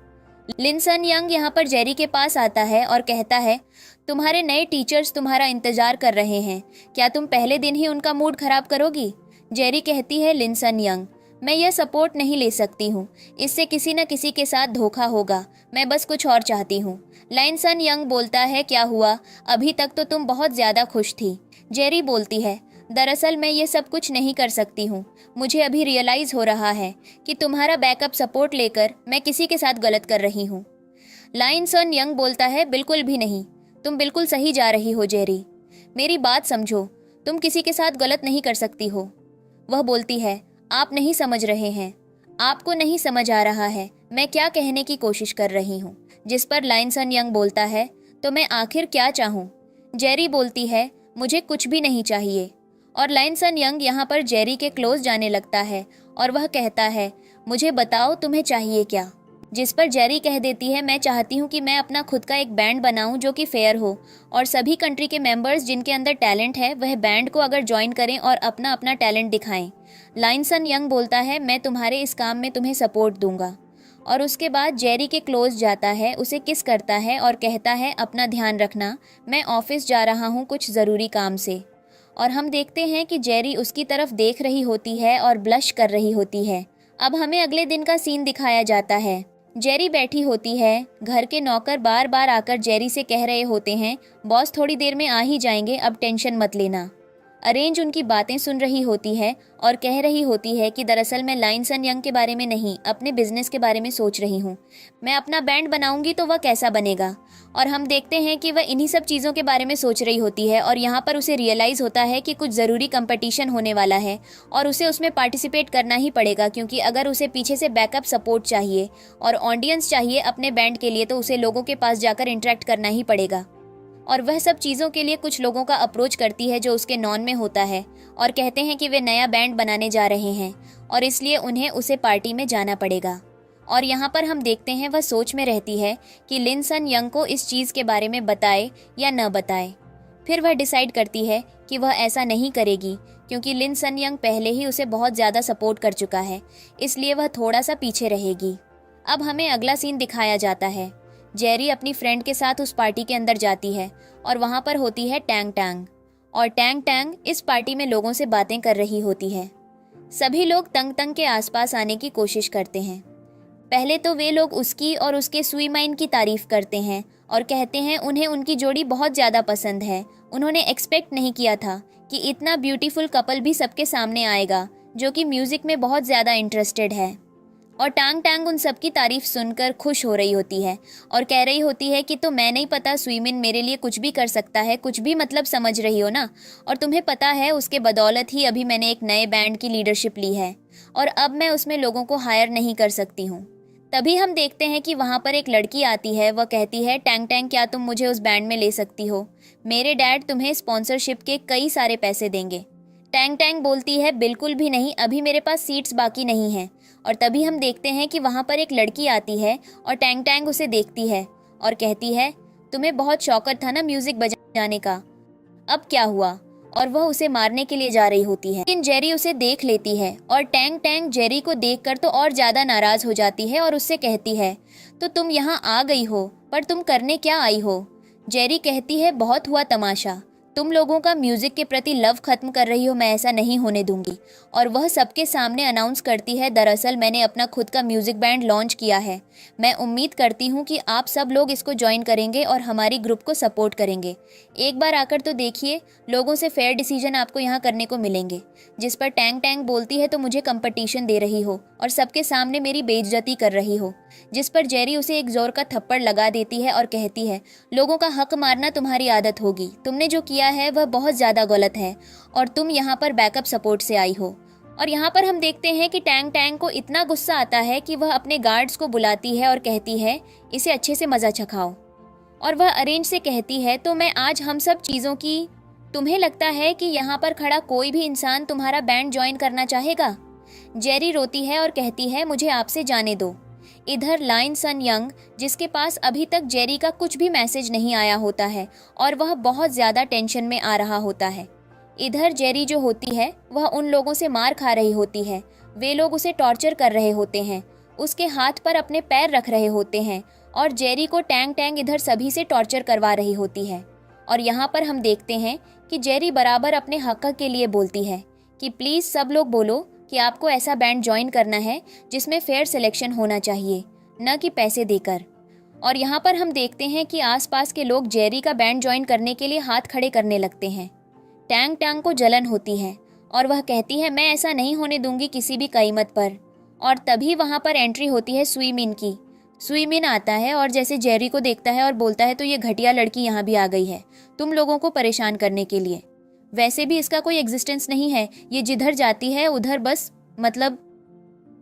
लिन सन यंग यहाँ पर जेरी के पास आता है और कहता है तुम्हारे नए टीचर्स तुम्हारा इंतजार कर रहे हैं, क्या तुम पहले दिन ही उनका मूड खराब करोगी। जेरी कहती है लिन सन यंग, मैं यह सपोर्ट नहीं ले सकती हूँ, इससे किसी न किसी के साथ धोखा होगा, मैं बस कुछ और चाहती हूँ। लिन सन यंग बोलता है क्या हुआ, अभी तक तो तुम बहुत ज़्यादा खुश थी। जेरी बोलती है दरअसल मैं ये सब कुछ नहीं कर सकती हूँ, मुझे अभी रियलाइज़ हो रहा है कि तुम्हारा बैकअप सपोर्ट लेकर मैं किसी के साथ गलत कर रही हूँ। लिन सन यंग बोलता है बिल्कुल भी नहीं, तुम बिल्कुल सही जा रही हो जेरी, मेरी बात समझो, तुम किसी के साथ गलत नहीं कर सकती हो। वह बोलती है आप नहीं समझ रहे हैं, आपको नहीं समझ आ रहा है मैं क्या कहने की कोशिश कर रही हूँ। जिस पर लिन सन यंग बोलता है तो मैं आखिर क्या चाहूँ। जेरी बोलती है मुझे कुछ भी नहीं चाहिए, और लिन सन यंग यहाँ पर जेरी के क्लोज जाने लगता है और वह कहता है मुझे बताओ तुम्हें चाहिए क्या। जिस पर जेरी कह देती है मैं चाहती हूँ कि मैं अपना खुद का एक बैंड बनाऊँ जो कि फेयर हो, और सभी कंट्री के मेंबर्स जिनके अंदर टैलेंट है वह बैंड को अगर ज्वाइन करें और अपना अपना टैलेंट दिखाएं। लिन सन यंग बोलता है मैं तुम्हारे इस काम में तुम्हें सपोर्ट दूंगा, और उसके बाद जेरी के क्लोज जाता है, उसे किस करता है और कहता है अपना ध्यान रखना, मैं ऑफिस जा रहा हूँ कुछ ज़रूरी काम से। और हम देखते हैं कि जेरी उसकी तरफ देख रही होती है और ब्लश कर रही होती है। अब हमें अगले दिन का सीन दिखाया जाता है। जेरी बैठी होती है, घर के नौकर बार बार आकर जेरी से कह रहे होते हैं बॉस थोड़ी देर में आ ही जाएंगे, अब टेंशन मत लेना। अरेंज उनकी बातें सुन रही होती है और कह रही होती है कि दरअसल मैं लिन सन यंग के बारे में नहीं, अपने बिजनेस के बारे में सोच रही हूँ, मैं अपना बैंड बनाऊंगी तो वह कैसा बनेगा। और हम देखते हैं कि वह इन्हीं सब चीज़ों के बारे में सोच रही होती है, और यहाँ पर उसे रियलाइज़ होता है कि कुछ ज़रूरी कंपटीशन होने वाला है और उसे उसमें पार्टिसिपेट करना ही पड़ेगा, क्योंकि अगर उसे पीछे से बैकअप सपोर्ट चाहिए और ऑडियंस चाहिए अपने बैंड के लिए तो उसे लोगों के पास जाकर इंटरेक्ट करना ही पड़ेगा। और वह सब चीज़ों के लिए कुछ लोगों का अप्रोच करती है जो उसके नॉन में होता है, और कहते हैं कि वे नया बैंड बनाने जा रहे हैं और इसलिए उन्हें उसे पार्टी में जाना पड़ेगा। और यहाँ पर हम देखते हैं वह सोच में रहती है कि लिन सन यंग को इस चीज़ के बारे में बताए या न बताए। फिर वह डिसाइड करती है कि वह ऐसा नहीं करेगी, क्योंकि लिन सन यंग पहले ही उसे बहुत ज़्यादा सपोर्ट कर चुका है, इसलिए वह थोड़ा सा पीछे रहेगी। अब हमें अगला सीन दिखाया जाता है। जेरी अपनी फ्रेंड के साथ उस पार्टी के अंदर जाती है और वहाँ पर होती है टैंग टैंग, और टैंग टैंग इस पार्टी में लोगों से बातें कर रही होती है। सभी लोग तंग तंग के आसपास आने की कोशिश करते हैं। पहले तो वे लोग उसकी और उसके सुई माइन की तारीफ करते हैं और कहते हैं उन्हें उनकी जोड़ी बहुत ज़्यादा पसंद है। उन्होंने एक्सपेक्ट नहीं किया था कि इतना ब्यूटीफुल कपल भी सबके सामने आएगा जो कि म्यूज़िक में बहुत ज़्यादा इंटरेस्टेड है। और टांग टांग उन सब की तारीफ सुनकर खुश हो रही होती है और कह रही होती है कि तो मैं नहीं पता सुइमिन मेरे लिए कुछ भी कर सकता है, कुछ भी मतलब समझ रही हो ना, और तुम्हें पता है उसके बदौलत ही अभी मैंने एक नए बैंड की लीडरशिप ली है और अब मैं उसमें लोगों को हायर नहीं कर सकती हूँ। तभी हम देखते हैं कि वहाँ पर एक लड़की आती है। वह कहती है टैंग टैंग क्या तुम मुझे उस बैंड में ले सकती हो, मेरे डैड तुम्हें स्पॉन्सरशिप के कई सारे पैसे देंगे। टैंग टैंग बोलती है बिल्कुल भी नहीं, अभी मेरे पास सीट्स बाकी नहीं हैं। और तभी हम देखते हैं कि वहाँ पर एक लड़की आती है और टैंग टैंग उसे देखती है और कहती है तुम्हें बहुत शौकत था ना म्यूजिक बजाने का, अब क्या हुआ। और वह उसे मारने के लिए जा रही होती है, लेकिन जेरी उसे देख लेती है और टैंग टैंग जेरी को देखकर तो और ज़्यादा नाराज़ हो जाती है और उससे कहती है तो तुम यहाँ आ गई हो, पर तुम करने क्या आई हो। जेरी कहती है बहुत हुआ तमाशा, तुम लोगों का म्यूजिक के प्रति लव खत्म कर रही हो, मैं ऐसा नहीं होने दूंगी। और वह सबके सामने अनाउंस करती है दरअसल मैंने अपना खुद का म्यूजिक बैंड लॉन्च किया है, मैं उम्मीद करती हूँ कि आप सब लोग इसको ज्वाइन करेंगे और हमारी ग्रुप को सपोर्ट करेंगे। एक बार आकर तो देखिए, लोगों से फेयर डिसीजन आपको यहाँ करने को मिलेंगे। जिस पर टैंग टैंग बोलती है तो मुझे कंपटीशन दे रही हो और सबके सामने मेरी बेइज्जती कर रही हो। जिस पर जेरी उसे एक जोर का थप्पड़ लगा देती है और कहती है, लोगों का हक मारना तुम्हारी आदत होगी, तुमने जो किया है वह बहुत ज़्यादा गलत है और तुम यहाँ पर बैकअप सपोर्ट से आई हो। और यहाँ पर हम देखते हैं कि टैंग टैंग को इतना गुस्सा आता है कि वह अपने गार्ड्स को बुलाती है और कहती है, इसे अच्छे से मज़ा चखाओ। और वह अरेंज से कहती है, तो मैं आज हम सब चीज़ों की, तुम्हें लगता है कि यहाँ पर खड़ा कोई भी इंसान तुम्हारा बैंड ज्वाइन करना चाहेगा? जेरी रोती है और कहती है, मुझे आपसे जाने दो। इधर लाइन सन यंग, जिसके पास अभी तक जेरी का कुछ भी मैसेज नहीं आया होता है और वह बहुत ज़्यादा टेंशन में आ रहा होता है। इधर जेरी जो होती है वह उन लोगों से मार खा रही होती है, वे लोग उसे टॉर्चर कर रहे होते हैं, उसके हाथ पर अपने पैर रख रहे होते हैं और जेरी को टैंग टैंग इधर सभी से टॉर्चर करवा रही होती है। और यहाँ पर हम देखते हैं कि जेरी बराबर अपने हक के लिए बोलती है कि प्लीज़ सब लोग बोलो कि आपको ऐसा बैंड ज्वाइन करना है जिसमें फेयर सिलेक्शन होना चाहिए, न कि पैसे देकर। और यहाँ पर हम देखते हैं कि आसपास के लोग जेरी का बैंड ज्वाइन करने के लिए हाथ खड़े करने लगते हैं। टैंग टैंग को जलन होती है और वह कहती है, मैं ऐसा नहीं होने दूंगी किसी भी कीमत पर। और तभी वहाँ पर एंट्री होती है सुई मिन की। सुई मिन आता है और जैसे जेरी को देखता है और बोलता है, तो ये घटिया लड़की यहाँ भी आ गई है तुम लोगों को परेशान करने के लिए। वैसे भी इसका कोई एग्जिस्टेंस नहीं है, ये जिधर जाती है उधर बस मतलब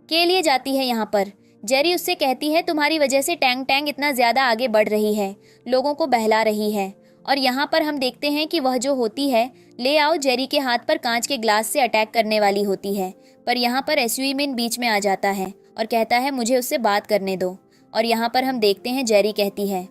के लिए जाती है यहाँ पर। जेरी उससे कहती है, तुम्हारी वजह से टैंग टैंग इतना ज़्यादा आगे बढ़ रही है, लोगों को बहला रही है। और यहाँ पर हम देखते हैं कि वह जो होती है, ले आओ जेरी के हाथ पर कांच के ग्लास से अटैक करने वाली होती है, पर यहाँ पर एसुई मिन बीच में आ जाता है और कहता है, मुझे उससे बात करने दो। और यहाँ पर हम देखते हैं जेरी कहती है,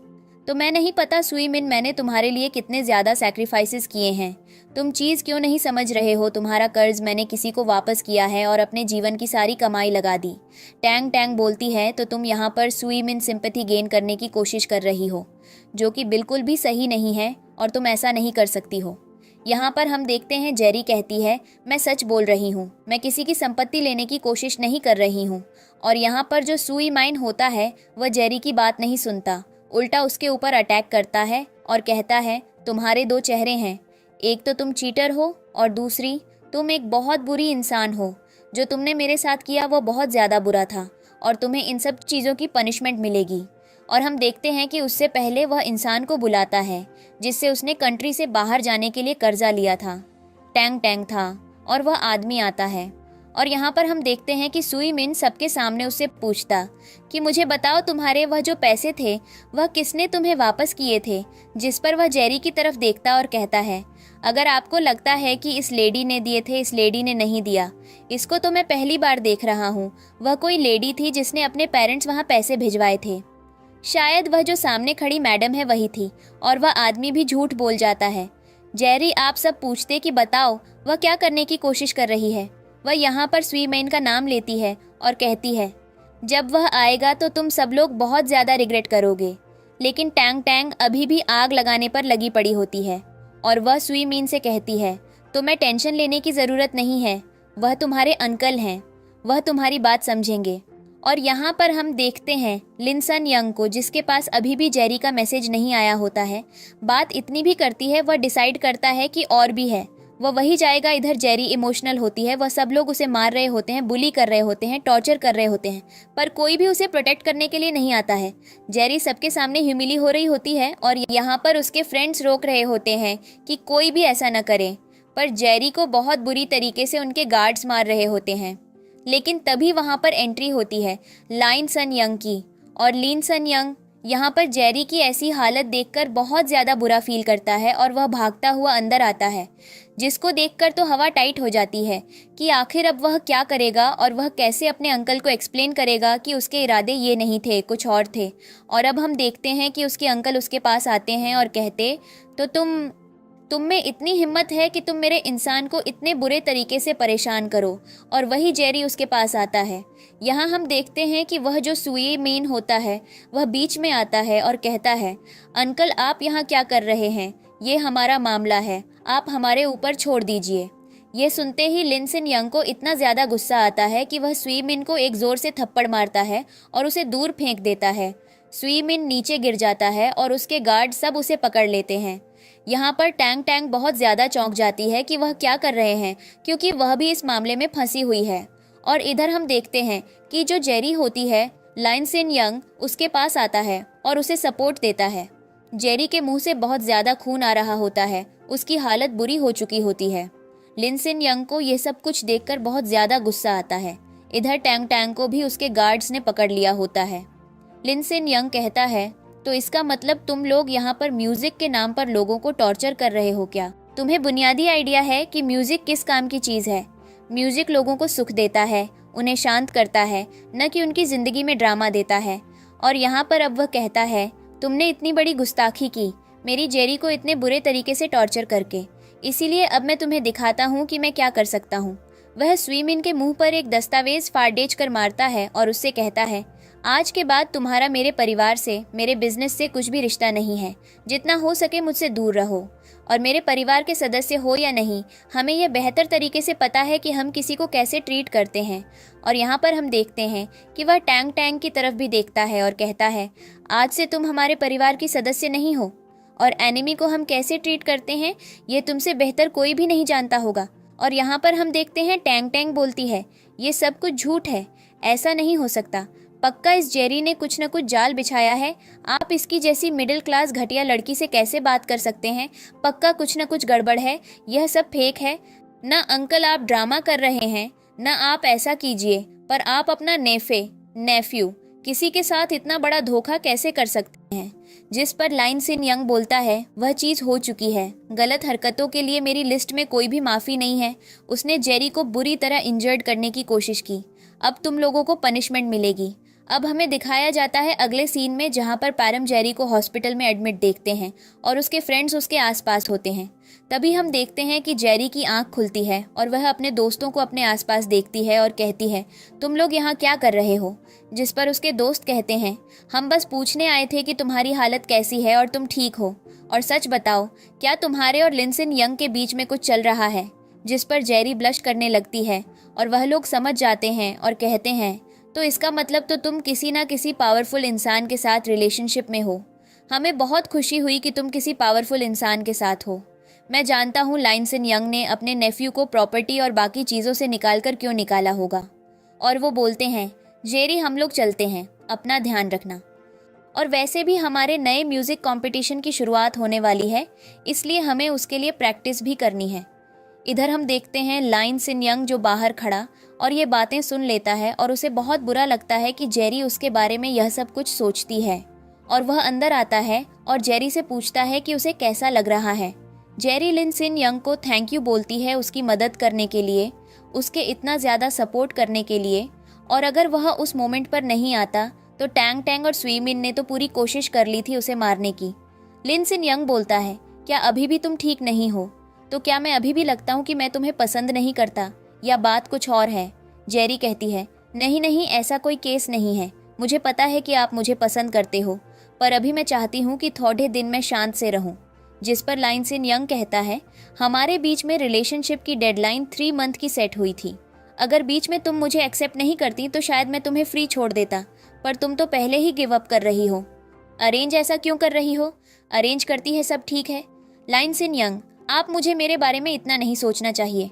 तो मैं नहीं पता सुई मिन, मैंने तुम्हारे लिए कितने ज़्यादा सैक्रिफाइसेस किए हैं, तुम चीज़ क्यों नहीं समझ रहे हो, तुम्हारा कर्ज मैंने किसी को वापस किया है और अपने जीवन की सारी कमाई लगा दी। टैंग टैंग बोलती है, तो तुम यहाँ पर सुई मिन सिंपैथी गेन करने की कोशिश कर रही हो, जो कि बिल्कुल भी सही नहीं है और तुम ऐसा नहीं कर सकती हो। यहाँ पर हम देखते हैं जेरी कहती है, मैं सच बोल रही हूँ, मैं किसी की संपत्ति लेने की कोशिश नहीं कर रही हूँ। और यहाँ पर जो सुई माइन होता है वह जेरी की बात नहीं सुनता, उल्टा उसके ऊपर अटैक करता है और कहता है, तुम्हारे दो चेहरे हैं, एक तो तुम चीटर हो और दूसरी तुम एक बहुत बुरी इंसान हो। जो तुमने मेरे साथ किया वो बहुत ज़्यादा बुरा था और तुम्हें इन सब चीज़ों की पनिशमेंट मिलेगी। और हम देखते हैं कि उससे पहले वह इंसान को बुलाता है जिससे उसने कंट्री से बाहर जाने के लिए कर्जा लिया था। टैंग टैंग था और वह आदमी आता है। और यहाँ पर हम देखते हैं कि सुई मिन सबके सामने उससे पूछता कि मुझे बताओ, तुम्हारे वह जो पैसे थे वह किसने तुम्हें वापस किए थे। जिस पर वह जेरी की तरफ देखता और कहता है, अगर आपको लगता है कि इस लेडी ने दिए थे, इस लेडी ने नहीं दिया, इसको तो मैं पहली बार देख रहा हूँ। वह कोई लेडी थी जिसने अपने पेरेंट्स वहाँ पैसे भिजवाए थे। शायद वह जो सामने खड़ी मैडम है वही थी। और वह आदमी भी झूठ बोल जाता है। जेरी आप सब पूछते कि बताओ वह क्या करने की कोशिश कर रही है। वह यहाँ पर सुई मिन का नाम लेती है और कहती है, जब वह आएगा तो तुम सब लोग बहुत ज़्यादा रिग्रेट करोगे। लेकिन टैंग टैंग अभी भी आग लगाने पर लगी पड़ी होती है और वह सुई मिन से कहती है, तुम्हें टेंशन लेने की ज़रूरत नहीं है, वह तुम्हारे अंकल हैं, वह तुम्हारी बात समझेंगे। और यहाँ पर हम देखते हैं लिनसन यंग को, जिसके पास अभी भी जेरी का मैसेज नहीं आया होता है। बात इतनी भी करती है, वह डिसाइड करता है कि और भी है, वह वही जाएगा। इधर जेरी इमोशनल होती है, वह सब लोग उसे मार रहे होते हैं, बुली कर रहे होते हैं, टॉर्चर कर रहे होते हैं, पर कोई भी उसे प्रोटेक्ट करने के लिए नहीं आता है। जेरी सबके सामने ह्यूमिली हो रही होती है और यहाँ पर उसके फ्रेंड्स रोक रहे होते हैं कि कोई भी ऐसा न करे, पर जेरी को बहुत बुरी तरीके से उनके गार्ड्स मार रहे होते हैं। लेकिन तभी वहाँ पर एंट्री होती है लाइन सन यंग की। और लीन सन यंग यहाँ पर जेरी की ऐसी हालत देखकर बहुत ज़्यादा बुरा फील करता है और वह भागता हुआ अंदर आता है, जिसको देखकर तो हवा टाइट हो जाती है कि आखिर अब वह क्या करेगा और वह कैसे अपने अंकल को एक्सप्लेन करेगा कि उसके इरादे ये नहीं थे, कुछ और थे। और अब हम देखते हैं कि उसके अंकल उसके पास आते हैं और कहते, तो तुम में इतनी हिम्मत है कि तुम मेरे इंसान को इतने बुरे तरीके से परेशान करो। और वही जेरी उसके पास आता है। यहाँ हम देखते हैं कि वह जो सुई मिन होता है वह बीच में आता है और कहता है, अंकल आप यहाँ क्या कर रहे हैं, ये हमारा मामला है, आप हमारे ऊपर छोड़ दीजिए। ये सुनते ही लिनसन यंग को इतना ज़्यादा गुस्सा आता है कि वह सुई मिन को एक ज़ोर से थप्पड़ मारता है और उसे दूर फेंक देता है। सुई मिन नीचे गिर जाता है और उसके गार्ड सब उसे पकड़ लेते हैं। यहाँ पर टैंग टैंग बहुत ज़्यादा चौंक जाती है कि वह क्या कर रहे हैं, क्योंकि वह भी इस मामले में फंसी हुई है। और इधर हम देखते हैं कि जो जेरी होती है लाइन सिन यंग उसके पास आता है और उसे सपोर्ट देता है। जेरी के मुंह से बहुत ज्यादा खून आ रहा होता है, उसकी हालत बुरी हो चुकी होती है। लिन सिन यंग को यह सब कुछ देखकर बहुत ज्यादा गुस्सा आता है। इधर टैंग टैंग को भी उसके गार्ड्स ने पकड़ लिया होता है। लिन सिन यंग कहता है, तो इसका मतलब तुम लोग यहाँ पर म्यूजिक के नाम पर लोगों को टॉर्चर कर रहे हो क्या? तुम्हें बुनियादी आइडिया है कि म्यूजिक किस काम की चीज है? म्यूजिक लोगों को सुख देता है, उन्हें शांत करता है, न कि उनकी जिंदगी में ड्रामा देता है। और यहाँ पर अब वह कहता है, तुमने इतनी बड़ी गुस्ताखी की मेरी जेरी को इतने बुरे तरीके से टॉर्चर करके, इसीलिए अब मैं तुम्हें दिखाता हूँ कि मैं क्या कर सकता हूँ। वह स्वीमिन के मुंह पर एक दस्तावेज फाड़ेज कर मारता है और उससे कहता है, आज के बाद तुम्हारा मेरे परिवार से, मेरे बिजनेस से कुछ भी रिश्ता नहीं है। जितना हो सके मुझसे दूर रहो। और मेरे परिवार के सदस्य हो या नहीं, हमें यह बेहतर तरीके से पता है कि हम किसी को कैसे ट्रीट करते हैं। और यहाँ पर हम देखते हैं कि वह टैंग टैंग की तरफ भी देखता है और कहता है, आज से तुम हमारे परिवार की सदस्य नहीं हो, और एनिमी को हम कैसे ट्रीट करते हैं ये तुमसे बेहतर कोई भी नहीं जानता होगा। और यहाँ पर हम देखते हैं टैंग टैंग बोलती है, ये सब कुछ झूठ है, ऐसा नहीं हो सकता। पक्का इस जेरी ने कुछ न कुछ जाल बिछाया है। आप इसकी जैसी मिडिल क्लास घटिया लड़की से कैसे बात कर सकते हैं? पक्का कुछ न कुछ गड़बड़ है, यह सब फेक है। ना अंकल आप ड्रामा कर रहे हैं, ना आप ऐसा कीजिए, पर आप अपना नेफ्यू किसी के साथ इतना बड़ा धोखा कैसे कर सकते हैं? जिस पर लाइन सिन यंग बोलता है, वह चीज हो चुकी है। गलत हरकतों के लिए मेरी लिस्ट में कोई भी माफी नहीं है। उसने जेरी को बुरी तरह इंजर्ड करने की कोशिश की। अब तुम लोगों को पनिशमेंट मिलेगी। अब हमें दिखाया जाता है अगले सीन में, जहां पर पैरम जेरी को हॉस्पिटल में एडमिट देखते हैं और उसके फ्रेंड्स उसके आसपास होते हैं। तभी हम देखते हैं कि जेरी की आंख खुलती है और वह अपने दोस्तों को अपने आसपास देखती है और कहती है, तुम लोग यहाँ क्या कर रहे हो? जिस पर उसके दोस्त कहते हैं, हम बस पूछने आए थे कि तुम्हारी हालत कैसी है और तुम ठीक हो, और सच बताओ, क्या तुम्हारे और लिन सिन यंग के बीच में कुछ चल रहा है? जिस पर जेरी ब्लश करने लगती है और वह लोग समझ जाते हैं और कहते हैं, तो इसका मतलब तो तुम किसी ना किसी पावरफुल इंसान के साथ रिलेशनशिप में हो। हमें बहुत खुशी हुई कि तुम किसी पावरफुल इंसान के साथ हो। मैं जानता हूँ लाइन सिन यंग ने अपने नेफ्यू को प्रॉपर्टी और बाकी चीज़ों से निकालकर क्यों निकाला होगा। और वो बोलते हैं, जेरी हम लोग चलते हैं, अपना ध्यान रखना। और वैसे भी हमारे नए म्यूज़िक कंपटीशन की शुरुआत होने वाली है, इसलिए हमें उसके लिए प्रैक्टिस भी करनी है। इधर हम देखते हैं लाइन सिन यंग जो बाहर खड़ा और ये बातें सुन लेता है और उसे बहुत बुरा लगता है कि जेरी उसके बारे में यह सब कुछ सोचती है। और वह अंदर आता है और जेरी से पूछता है कि उसे कैसा लग रहा है। जेरी लिन सिन यंग को थैंक यू बोलती है उसकी मदद करने के लिए, उसके इतना ज़्यादा सपोर्ट करने के लिए। और अगर वह उस मोमेंट पर नहीं आता तो टैंग टैंग और स्वीमिन ने तो पूरी कोशिश कर ली थी उसे मारने की। लिन सिन यंग बोलता है, क्या अभी भी तुम ठीक नहीं हो? तो क्या मैं अभी भी लगता हूँ कि मैं तुम्हें पसंद नहीं करता, या बात कुछ और है? जेरी कहती है, नहीं नहीं, ऐसा कोई केस नहीं है। मुझे पता है कि आप मुझे पसंद करते हो, पर अभी मैं चाहती हूँ कि थोड़े दिन मैं शांत से रहूँ। जिस पर लाइन सिन यंग कहता है, हमारे बीच में रिलेशनशिप की डेडलाइन 3 मंथ की सेट हुई थी। अगर बीच में तुम मुझे एक्सेप्ट नहीं करती तो शायद मैं तुम्हें फ्री छोड़ देता, पर तुम तो पहले ही गिव अप कर रही हो। अरेंज ऐसा क्यों कर रही हो? अरेंज करती है सब ठीक है। लाइन सिन यंग, आप मुझे मेरे बारे में इतना नहीं सोचना चाहिए।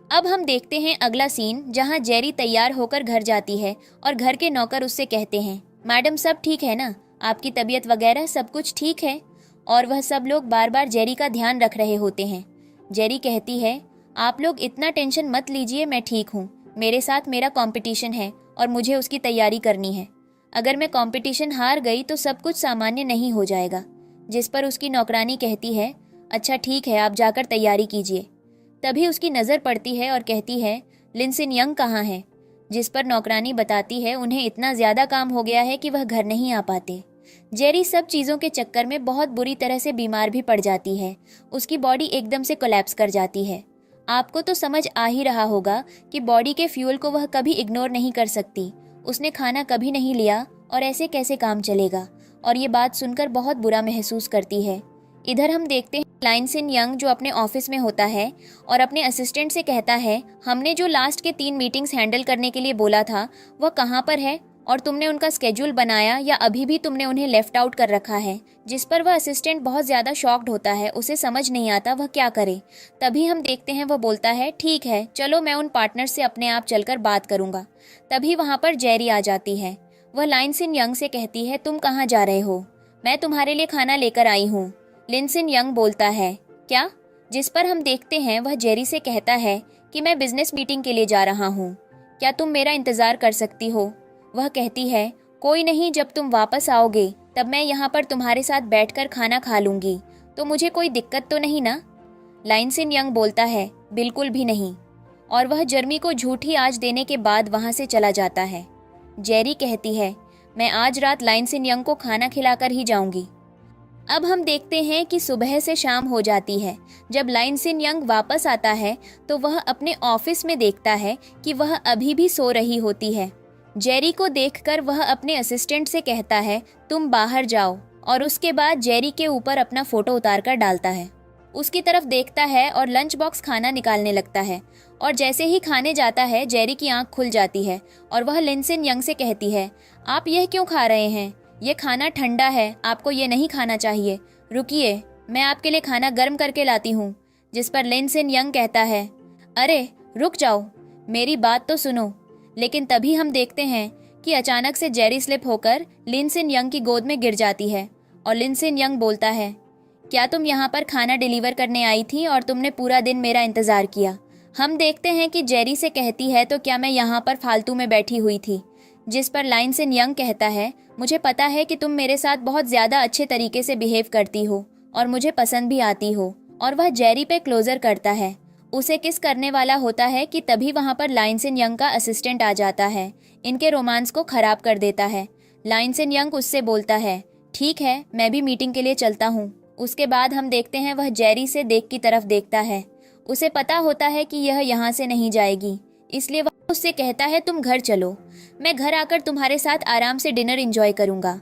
अब हम देखते हैं अगला सीन, जहां जेरी तैयार होकर घर जाती है और घर के नौकर उससे कहते हैं, मैडम सब ठीक है ना, आपकी तबीयत वगैरह सब कुछ ठीक है? और वह सब लोग बार बार जेरी का ध्यान रख रहे होते हैं। जेरी कहती है, आप लोग इतना टेंशन मत लीजिए, मैं ठीक हूँ। मेरे साथ मेरा कंपटीशन है और मुझे उसकी तैयारी करनी है। अगर मैं कंपटीशन हार गई तो सब कुछ सामान्य नहीं हो जाएगा। जिस पर उसकी नौकरानी कहती है, अच्छा ठीक है, आप जाकर तैयारी कीजिए। तभी उसकी नज़र पड़ती है और कहती है, लिन सिन यंग कहाँ है? जिस पर नौकरानी बताती है उन्हें इतना ज़्यादा काम हो गया है कि वह घर नहीं आ पाते। जेरी सब चीज़ों के चक्कर में बहुत बुरी तरह से बीमार भी पड़ जाती है। उसकी बॉडी एकदम से कोलैप्स कर जाती है। आपको तो समझ आ ही रहा होगा कि बॉडी के फ्यूल को वह कभी इग्नोर नहीं कर सकती। उसने खाना कभी नहीं लिया और ऐसे कैसे काम चलेगा, और ये बात सुनकर बहुत बुरा महसूस करती है। इधर हम देखते हैं लाइन सिन यंग जो अपने ऑफिस में होता है और अपने असिस्टेंट से कहता है, हमने जो लास्ट के 3 मीटिंग्स हैंडल करने के लिए बोला था वह कहाँ पर है, और तुमने उनका स्केड्यूल बनाया या अभी भी तुमने उन्हें लेफ्ट आउट कर रखा है? जिस पर वह असिस्टेंट बहुत ज़्यादा शॉक्ड होता है, उसे समझ नहीं आता वह क्या करे। तभी हम देखते हैं वह बोलता है, ठीक है चलो मैं उन पार्टनर से अपने आप चलकर बात करूँगा। तभी वहाँ पर जेरी आ जाती है। वह लाइनसिन यंग से कहती है, तुम कहाँ जा रहे हो? मैं तुम्हारे लिए खाना लेकर आई हूँ। लिनसिन यंग बोलता है, क्या? जिस पर हम देखते हैं वह जेरी से कहता है कि मैं बिजनेस मीटिंग के लिए जा रहा हूँ, क्या तुम मेरा इंतज़ार कर सकती हो? वह कहती है, कोई नहीं, जब तुम वापस आओगे तब मैं यहाँ पर तुम्हारे साथ बैठकर खाना खा लूँगी, तो मुझे कोई दिक्कत तो नहीं ना? लाइनसिन यंग बोलता है, बिल्कुल भी नहीं। और वह जर्मी को झूठी आज देने के बाद वहाँ से चला जाता है। जेरी कहती है, मैं आज रात लाइनसिन यंग को खाना खिलाकर ही जाऊंगी। अब हम देखते हैं कि सुबह से शाम हो जाती है। जब लाइनसिन यंग वापस आता है तो वह अपने ऑफिस में देखता है कि वह अभी भी सो रही होती है। जेरी को देखकर वह अपने असिस्टेंट से कहता है, तुम बाहर जाओ, और उसके बाद जेरी के ऊपर अपना फोटो उतारकर डालता है। उसकी तरफ देखता है और लंच बॉक्स खाना निकालने लगता है, और जैसे ही खाने जाता है जेरी की आंख खुल जाती है और वह लिनसिन यंग से कहती है, आप यह क्यों खा रहे हैं? ये खाना ठंडा है, आपको ये नहीं खाना चाहिए। रुकिए, मैं आपके लिए खाना गर्म करके लाती हूँ। जिस पर लिनसिन यंग कहता है, अरे रुक जाओ, मेरी बात तो सुनो। लेकिन तभी हम देखते हैं कि अचानक से जेरी स्लिप होकर लिनसिन यंग की गोद में गिर जाती है और लिनसिन यंग बोलता है, क्या तुम यहाँ पर खाना डिलीवर करने आई थी और तुमने पूरा दिन मेरा इंतज़ार किया? हम देखते हैं कि जेरी से कहती है, तो क्या मैं यहाँ पर फालतू में बैठी हुई थी? जिस पर लाइनसिन यंग कहता है, मुझे पता है कि तुम मेरे साथ बहुत ज़्यादा अच्छे तरीके से बिहेव करती हो और मुझे पसंद भी आती हो। और वह जेरी पे क्लोजर करता है, उसे किस करने वाला होता है कि तभी वहाँ पर लाइनसिन यंग का असिस्टेंट आ जाता है, इनके रोमांस को खराब कर देता है। लाइनसिन यंग उससे बोलता है, ठीक है, मैं भी मीटिंग के लिए चलता हूँ। उसके बाद हम देखते हैं वह जेरी से देख की तरफ देखता है। उसे पता होता है कि यह यहाँ से नहीं जाएगी, इसलिए वह उससे कहता है, तुम घर चलो, मैं घर आकर तुम्हारे साथ आराम से डिनर एंजॉय करूँगा।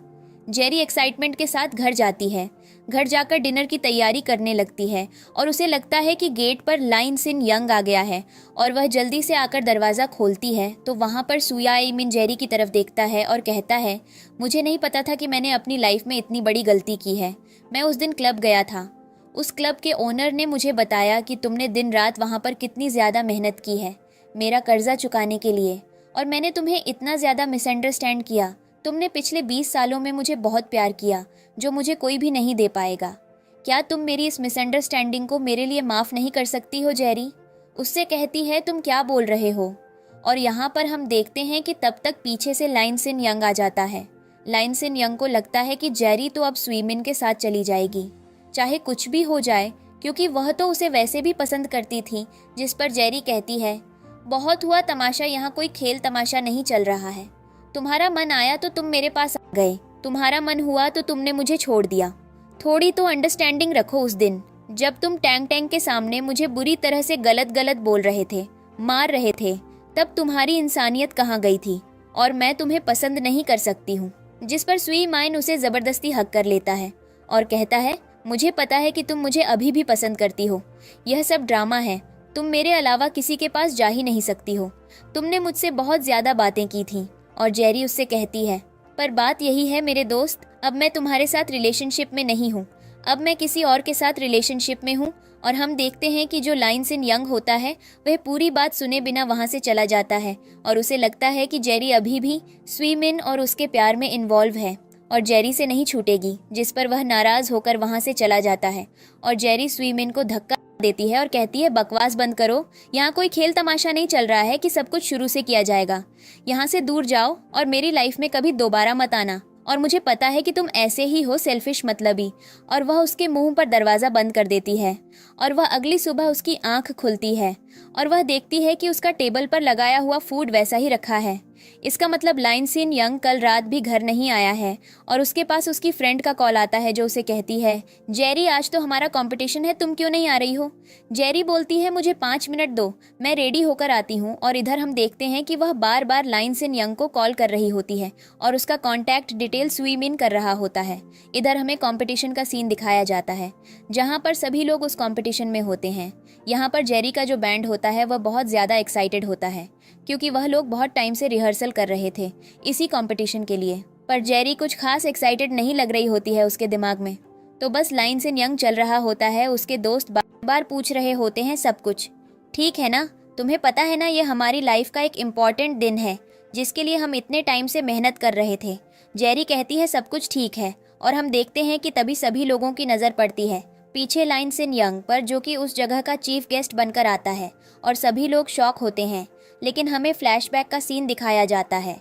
जेरी एक्साइटमेंट के साथ घर जाती है। घर जाकर डिनर की तैयारी करने लगती है और उसे लगता है कि गेट पर लाइनसिन यंग आ गया है और वह जल्दी से आकर दरवाज़ा खोलती है तो वहाँ पर सुया मिन जेरी की तरफ देखता है और कहता है, मुझे नहीं पता था कि मैंने अपनी लाइफ में इतनी बड़ी गलती की है। मैं उस दिन क्लब गया था, उस क्लब के ओनर ने मुझे बताया कि तुमने दिन रात वहाँ पर कितनी ज़्यादा मेहनत की है मेरा कर्जा चुकाने के लिए, और मैंने तुम्हें इतना ज़्यादा मिसअंडरस्टैंड किया। तुमने पिछले 20 सालों में मुझे बहुत प्यार किया जो मुझे कोई भी नहीं दे पाएगा। क्या तुम मेरी इस मिसअंडरस्टैंडिंग को मेरे लिए माफ़ नहीं कर सकती हो जेरी? उससे कहती है, तुम क्या बोल रहे हो? और यहाँ पर हम देखते हैं कि तब तक पीछे से लाइनसिन यंग आ जाता है। लाइनसिन यंग को लगता है कि जेरी तो अब स्वीमिन के साथ चली जाएगी, चाहे कुछ भी हो जाए, क्योंकि वह तो उसे वैसे भी पसंद करती थी। जिस पर जेरी कहती है, बहुत हुआ तमाशा, यहाँ कोई खेल तमाशा नहीं चल रहा है। तुम्हारा मन आया तो तुम मेरे पास आ गए, तुम्हारा मन हुआ तो तुमने मुझे छोड़ दिया। थोड़ी तो अंडरस्टैंडिंग रखो। उस दिन जब तुम टैंक टैंक के सामने मुझे बुरी तरह से गलत गलत बोल रहे थे, मार रहे थे, तब तुम्हारी इंसानियत कहाँ गई थी? और मैं तुम्हें पसंद नहीं कर सकती हूँ। जिस पर सुई माइन उसे ज़बरदस्ती हक कर लेता है और कहता है, मुझे पता है कि तुम मुझे अभी भी पसंद करती हो, यह सब ड्रामा है, तुम मेरे अलावा किसी के पास जा ही नहीं सकती हो, तुमने मुझसे बहुत ज़्यादा बातें की थी। और जेरी उससे कहती है, पर बात यही है मेरे दोस्त, अब मैं तुम्हारे साथ रिलेशनशिप में नहीं हूँ, अब मैं किसी और के साथ रिलेशनशिप में हूँ। और हम देखते हैं कि जो लाइनसिन यंग होता है वह पूरी बात सुने बिना वहाँ से चला जाता है और उसे लगता है कि जेरी अभी भी स्वीमिन और उसके प्यार में इन्वॉल्व है और जेरी से नहीं छूटेगी। जिस पर वह नाराज़ होकर वहाँ से चला जाता है और जेरी स्वीमिन को धक्का देती है और कहती है, बकवास बंद करो, यहाँ कोई खेल तमाशा नहीं चल रहा है कि सब कुछ शुरू से किया जाएगा। यहाँ से दूर जाओ और मेरी लाइफ में कभी दोबारा मत आना, और मुझे पता है कि तुम ऐसे ही हो, सेल्फिश मतलबी। और वह उसके मुंह पर दरवाज़ा बंद कर देती है और वह अगली सुबह उसकी आंख खुलती है और वह देखती है कि उसका टेबल पर लगाया हुआ फूड वैसा ही रखा है। इसका मतलब लाइनसिन यंग कल रात भी घर नहीं आया है और उसके पास उसकी फ्रेंड का कॉल आता है जो उसे कहती है, जेरी आज तो हमारा कंपटीशन है, तुम क्यों नहीं आ रही हो? जेरी बोलती है, मुझे 5 मिनट दो, मैं रेडी होकर आती हूँ। और इधर हम देखते हैं कि वह बार बार लाइनसिन यंग को कॉल कर रही होती है और उसका कॉन्टैक्ट डिटेल स्वीमिन कर रहा होता है। इधर हमें कॉम्पिटिशन का सीन दिखाया जाता है जहाँ पर सभी लोग उस कॉम्पिटिशन में होते हैं। यहाँ पर जेरी का जो बैंड होता है वह बहुत ज़्यादा एक्साइटेड होता है क्योंकि वह लोग बहुत टाइम से रिहर्सल कर रहे थे इसी कंपटीशन के लिए। पर जेरी कुछ खास एक्साइटेड नहीं लग रही होती है उसके दिमाग में, तो बस लाइनसिन यंग चल रहा होता है। उसके दोस्त बार बार पूछ रहे होते हैं सब कुछ ठीक है ना, तुम्हें पता है ना ये हमारी लाइफ का एक इम्पॉर्टेंट दिन है जिसके लिए हम इतने टाइम से मेहनत कर रहे थे। जेरी कहती है सब कुछ ठीक है और हम देखते हैं कि तभी सभी लोगों की नज़र पड़ती है पीछे लाइन सिन यंग पर, जो कि उस जगह का चीफ गेस्ट बनकर आता है और सभी लोग शॉक होते हैं। लेकिन हमें फ्लैशबैक का सीन दिखाया जाता है।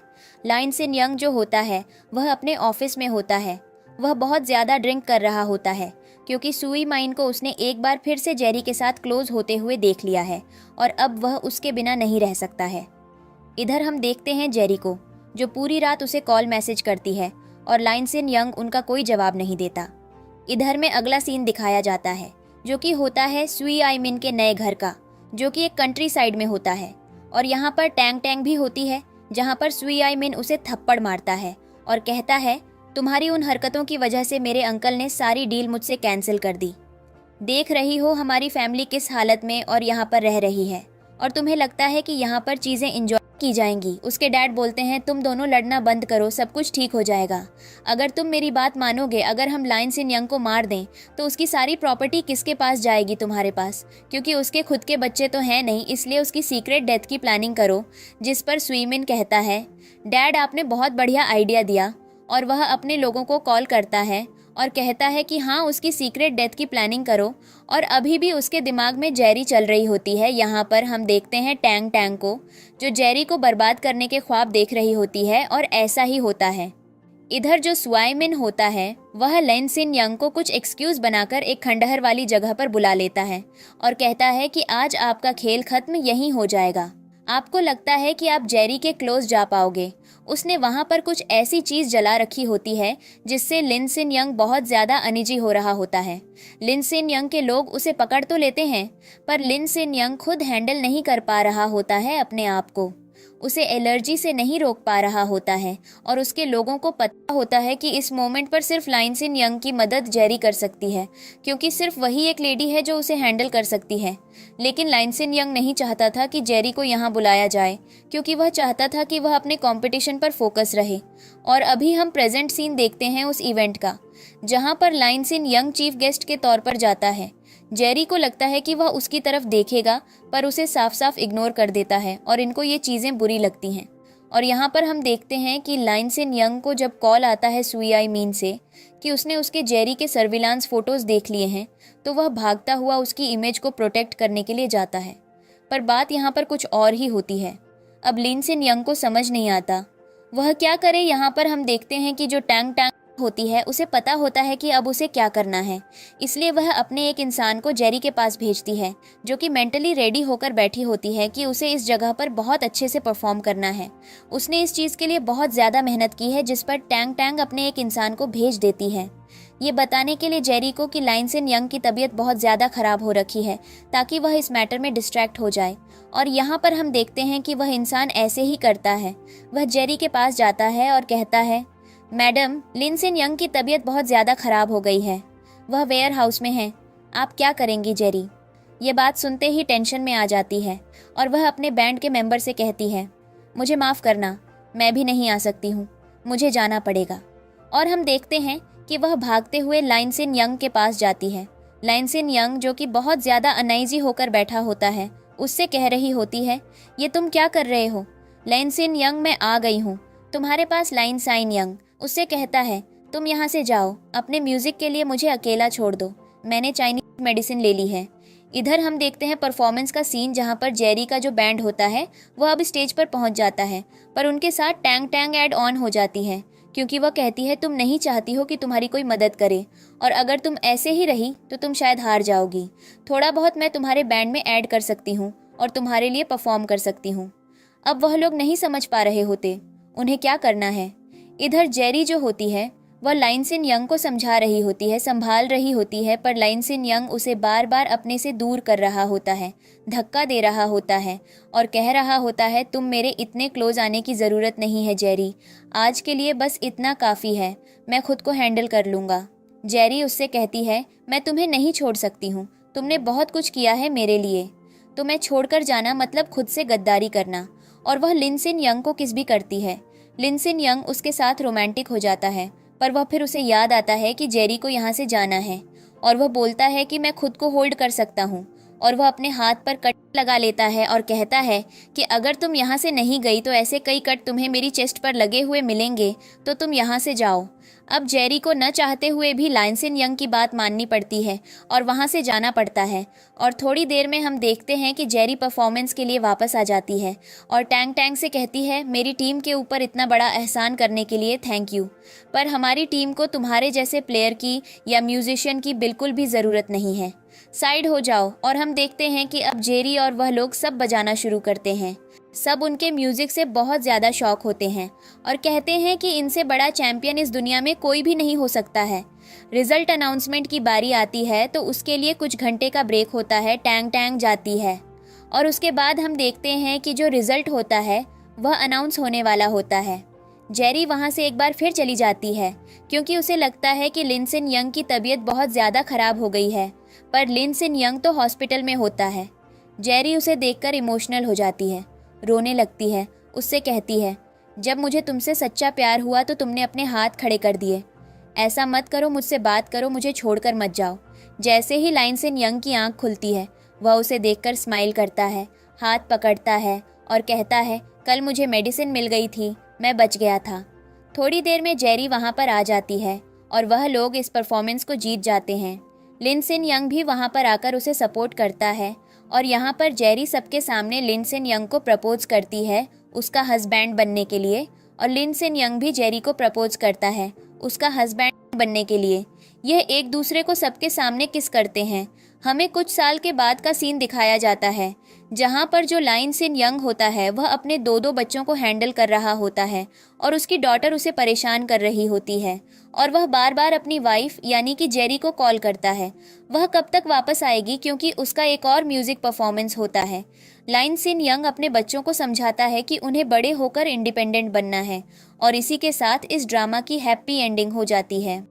लाइन सिन यंग जो होता है वह अपने ऑफिस में होता है। वह बहुत ज़्यादा ड्रिंक कर रहा होता है क्योंकि सुई माइन को उसने एक बार फिर से जेरी के साथ क्लोज होते हुए देख लिया है और अब वह उसके बिना नहीं रह सकता है। इधर हम देखते हैं जेरी को, जो पूरी रात उसे कॉल मैसेज करती है और लाइन सिन यंग उनका कोई जवाब नहीं देता। इधर में अगला सीन दिखाया जाता है जो कि होता है सुई आई मिन के नए घर का, जो कि एक कंट्री साइड में होता है। और यहाँ पर टैंग टैंग भी होती है, जहाँ पर सुई आई मिन उसे थप्पड़ मारता है और कहता है तुम्हारी उन हरकतों की वजह से मेरे अंकल ने सारी डील मुझसे कैंसिल कर दी। देख रही हो हमारी फैमिली किस हालत में और यहाँ पर रह रही है, और तुम्हें लगता है कि यहाँ पर चीज़ें इंजॉय की जाएंगी। उसके डैड बोलते हैं तुम दोनों लड़ना बंद करो, सब कुछ ठीक हो जाएगा। अगर तुम मेरी बात मानोगे, अगर हम लाइन सिन यंग को मार दें तो उसकी सारी प्रॉपर्टी किसके पास जाएगी? तुम्हारे पास, क्योंकि उसके खुद के बच्चे तो हैं नहीं, इसलिए उसकी सीक्रेट डेथ की प्लानिंग करो। जिस पर सुईमिन कहता है डैड आपने बहुत बढ़िया आइडिया दिया, और वह अपने लोगों को कॉल करता है और कहता है कि हाँ उसकी सीक्रेट डेथ की प्लानिंग करो। और अभी भी उसके दिमाग में जेरी चल रही होती है। यहाँ पर हम देखते हैं टैंग टैंग को, जो जेरी को बर्बाद करने के ख्वाब देख रही होती है, और ऐसा ही होता है। इधर जो स्वाइमिन होता है वह लाइन सिन यंग को कुछ एक्सक्यूज बनाकर एक खंडहर वाली जगह पर बुला लेता है और कहता है कि आज आपका खेल खत्म यहीं हो जाएगा। आपको लगता है कि आप जेरी के क्लोज जा पाओगे। उसने वहाँ पर कुछ ऐसी चीज़ जला रखी होती है जिससे लिन सिन यंग बहुत ज़्यादा अनईजी हो रहा होता है। लिन सिन यंग के लोग उसे पकड़ तो लेते हैं, पर लिन सिन यंग खुद हैंडल नहीं कर पा रहा होता है अपने आप को। उसे एलर्जी से नहीं रोक पा रहा होता है और उसके लोगों को पता होता है कि इस मोमेंट पर सिर्फ लाइन सिन यंग की मदद जेरी कर सकती है, क्योंकि सिर्फ वही एक लेडी है जो उसे हैंडल कर सकती है। लेकिन लाइन सिन यंग नहीं चाहता था कि जेरी को यहाँ बुलाया जाए, क्योंकि वह चाहता था कि वह अपने कंपटीशन पर फोकस रहे। और अभी हम प्रेजेंट सीन देखते हैं उस इवेंट का, जहाँ पर लाइन सिन यंग चीफ गेस्ट के तौर पर जाता है। जेरी को लगता है कि वह उसकी तरफ देखेगा, पर उसे साफ साफ इग्नोर कर देता है और इनको ये चीज़ें बुरी लगती हैं। और यहाँ पर हम देखते हैं कि लाइन सिन यंग को जब कॉल आता है सुई आई मीन से कि उसने उसके जेरी के सर्विलांस फोटोज़ देख लिए हैं, तो वह भागता हुआ उसकी इमेज को प्रोटेक्ट करने के लिए जाता है। पर बात यहाँ पर कुछ और ही होती है। अब लिन सिन यंग को समझ नहीं आता वह क्या करे। यहाँ पर हम देखते हैं कि जो टैंग टैंग होती है उसे पता होता है कि अब उसे क्या करना है, इसलिए वह अपने एक इंसान को जेरी के पास भेजती है, जो कि मेंटली रेडी होकर बैठी होती है कि उसे इस जगह पर बहुत अच्छे से परफॉर्म करना है। उसने इस चीज़ के लिए बहुत ज़्यादा मेहनत की है, जिस पर टैंग टैंग अपने एक इंसान को भेज देती है, ये बताने के लिए जेरी को कि लाइन सिन यंग की तबीयत बहुत ज़्यादा ख़राब हो रखी है, ताकि वह इस मैटर में डिस्ट्रैक्ट हो जाए। और यहाँ पर हम देखते हैं कि वह इंसान ऐसे ही करता है। वह जेरी के पास जाता है और कहता है मैडम, लिन सिन यंग की तबीयत बहुत ज़्यादा ख़राब हो गई है, वह वेयर हाउस में है, आप क्या करेंगी जेरी? ये बात सुनते ही टेंशन में आ जाती है और वह अपने बैंड के मेंबर से कहती है मुझे माफ़ करना, मैं भी नहीं आ सकती हूँ, मुझे जाना पड़ेगा। और हम देखते हैं कि वह भागते हुए लाइन सिन यंग के पास जाती है। लाइन सिन यंग, जो कि बहुत ज़्यादा अनईजी होकर बैठा होता है, उससे कह रही होती है ये तुम क्या कर रहे हो? लाइन सिन यंग, मैं आ गई हूँ तुम्हारे पास। लाइन साइन यंग उससे कहता है तुम यहाँ से जाओ, अपने म्यूज़िक के लिए मुझे अकेला छोड़ दो, मैंने चाइनीज मेडिसिन ले ली है। इधर हम देखते हैं परफॉर्मेंस का सीन, जहाँ पर जेरी का जो बैंड होता है वह अब स्टेज पर पहुँच जाता है, पर उनके साथ टैंग टैंग ऐड ऑन हो जाती है, क्योंकि वह कहती है तुम नहीं चाहती हो कि तुम्हारी कोई मदद करे, और अगर तुम ऐसे ही रही तो तुम शायद हार जाओगी। थोड़ा बहुत मैं तुम्हारे बैंड में ऐड कर सकती हूँ और तुम्हारे लिए परफॉर्म कर सकती हूँ। अब वह लोग नहीं समझ पा रहे होते उन्हें क्या करना है। इधर जेरी जो होती है वह लाइन सिन यंग को समझा रही होती है, संभाल रही होती है, पर लाइन सिन यंग उसे बार बार अपने से दूर कर रहा होता है, धक्का दे रहा होता है और कह रहा होता है तुम मेरे इतने क्लोज आने की ज़रूरत नहीं है जेरी, आज के लिए बस इतना काफ़ी है, मैं खुद को हैंडल कर लूँगा। जेरी उससे कहती है मैं तुम्हें नहीं छोड़ सकती हूँ, तुमने बहुत कुछ किया है मेरे लिए, तुम्हें छोड़कर जाना मतलब खुद से गद्दारी करना। और वह लिन सिन यंग को किस भी करती है। लिन सिन यंग उसके साथ रोमांटिक हो जाता है, पर वह फिर उसे याद आता है कि जेरी को यहाँ से जाना है, और वह बोलता है कि मैं खुद को होल्ड कर सकता हूँ और वह अपने हाथ पर कट लगा लेता है और कहता है कि अगर तुम यहाँ से नहीं गई तो ऐसे कई कट तुम्हें मेरी चेस्ट पर लगे हुए मिलेंगे, तो तुम यहाँ से जाओ। अब जेरी को न चाहते हुए भी लाइनसन यंग की बात माननी पड़ती है और वहाँ से जाना पड़ता है। और थोड़ी देर में हम देखते हैं कि जेरी परफॉर्मेंस के लिए वापस आ जाती है और टैंग टैंग से कहती है, मेरी टीम के ऊपर इतना बड़ा एहसान करने के लिए थैंक यू, पर हमारी टीम को तुम्हारे जैसे प्लेयर की या म्यूजिशियन की बिल्कुल भी ज़रूरत नहीं है, साइड हो जाओ। और हम देखते हैं कि अब जेरी और वह लोग सब बजाना शुरू करते हैं। सब उनके म्यूज़िक से बहुत ज़्यादा शौक होते हैं और कहते हैं कि इनसे बड़ा चैम्पियन इस दुनिया में कोई भी नहीं हो सकता है। रिज़ल्ट अनाउंसमेंट की बारी आती है तो उसके लिए कुछ घंटे का ब्रेक होता है। टैंग टैंग जाती है और उसके बाद हम देखते हैं कि जो रिज़ल्ट होता है वह अनाउंस होने वाला होता है। जेरी वहाँ से एक बार फिर चली जाती है क्योंकि उसे लगता है कि लिनसन यंग की तबीयत बहुत ज़्यादा ख़राब हो गई है, पर लिनसन यंग तो हॉस्पिटल में होता है। जेरी उसे देखकर इमोशनल हो जाती है, रोने लगती है, उससे कहती है, जब मुझे तुमसे सच्चा प्यार हुआ तो तुमने अपने हाथ खड़े कर दिए। ऐसा मत करो, मुझसे बात करो, मुझे छोड़कर मत जाओ। जैसे ही लाइनसन यंग की आंख खुलती है वह उसे देखकर स्माइल करता है, हाथ पकड़ता है और कहता है, कल मुझे मेडिसिन मिल गई थी, मैं बच गया था। थोड़ी देर में जेरी वहाँ पर आ जाती है और वह लोग इस परफॉर्मेंस को जीत जाते हैं। लिनसन यंग भी वहाँ पर आकर उसे सपोर्ट करता है और यहाँ पर जेरी सबके सामने लिनसन यंग को प्रपोज करती है उसका हस्बैंड बनने के लिए, और लिनसन यंग भी जेरी को प्रपोज करता है उसका हस्बैंड बनने के लिए। यह एक दूसरे को सबके सामने किस करते हैं। हमें कुछ साल के बाद का सीन दिखाया जाता है जहाँ पर जो लाइनसन यंग होता है वह अपने दो दो बच्चों को हैंडल कर रहा होता है और उसकी डॉटर उसे परेशान कर रही होती है और वह बार बार अपनी वाइफ यानी कि जेरी को कॉल करता है। वह कब तक वापस आएगी क्योंकि उसका एक और म्यूजिक परफॉर्मेंस होता है। लाइनसन यंग अपने बच्चों को समझाता है कि उन्हें बड़े होकर इंडिपेंडेंट बनना है और इसी के साथ इस ड्रामा की हैप्पी एंडिंग हो जाती है।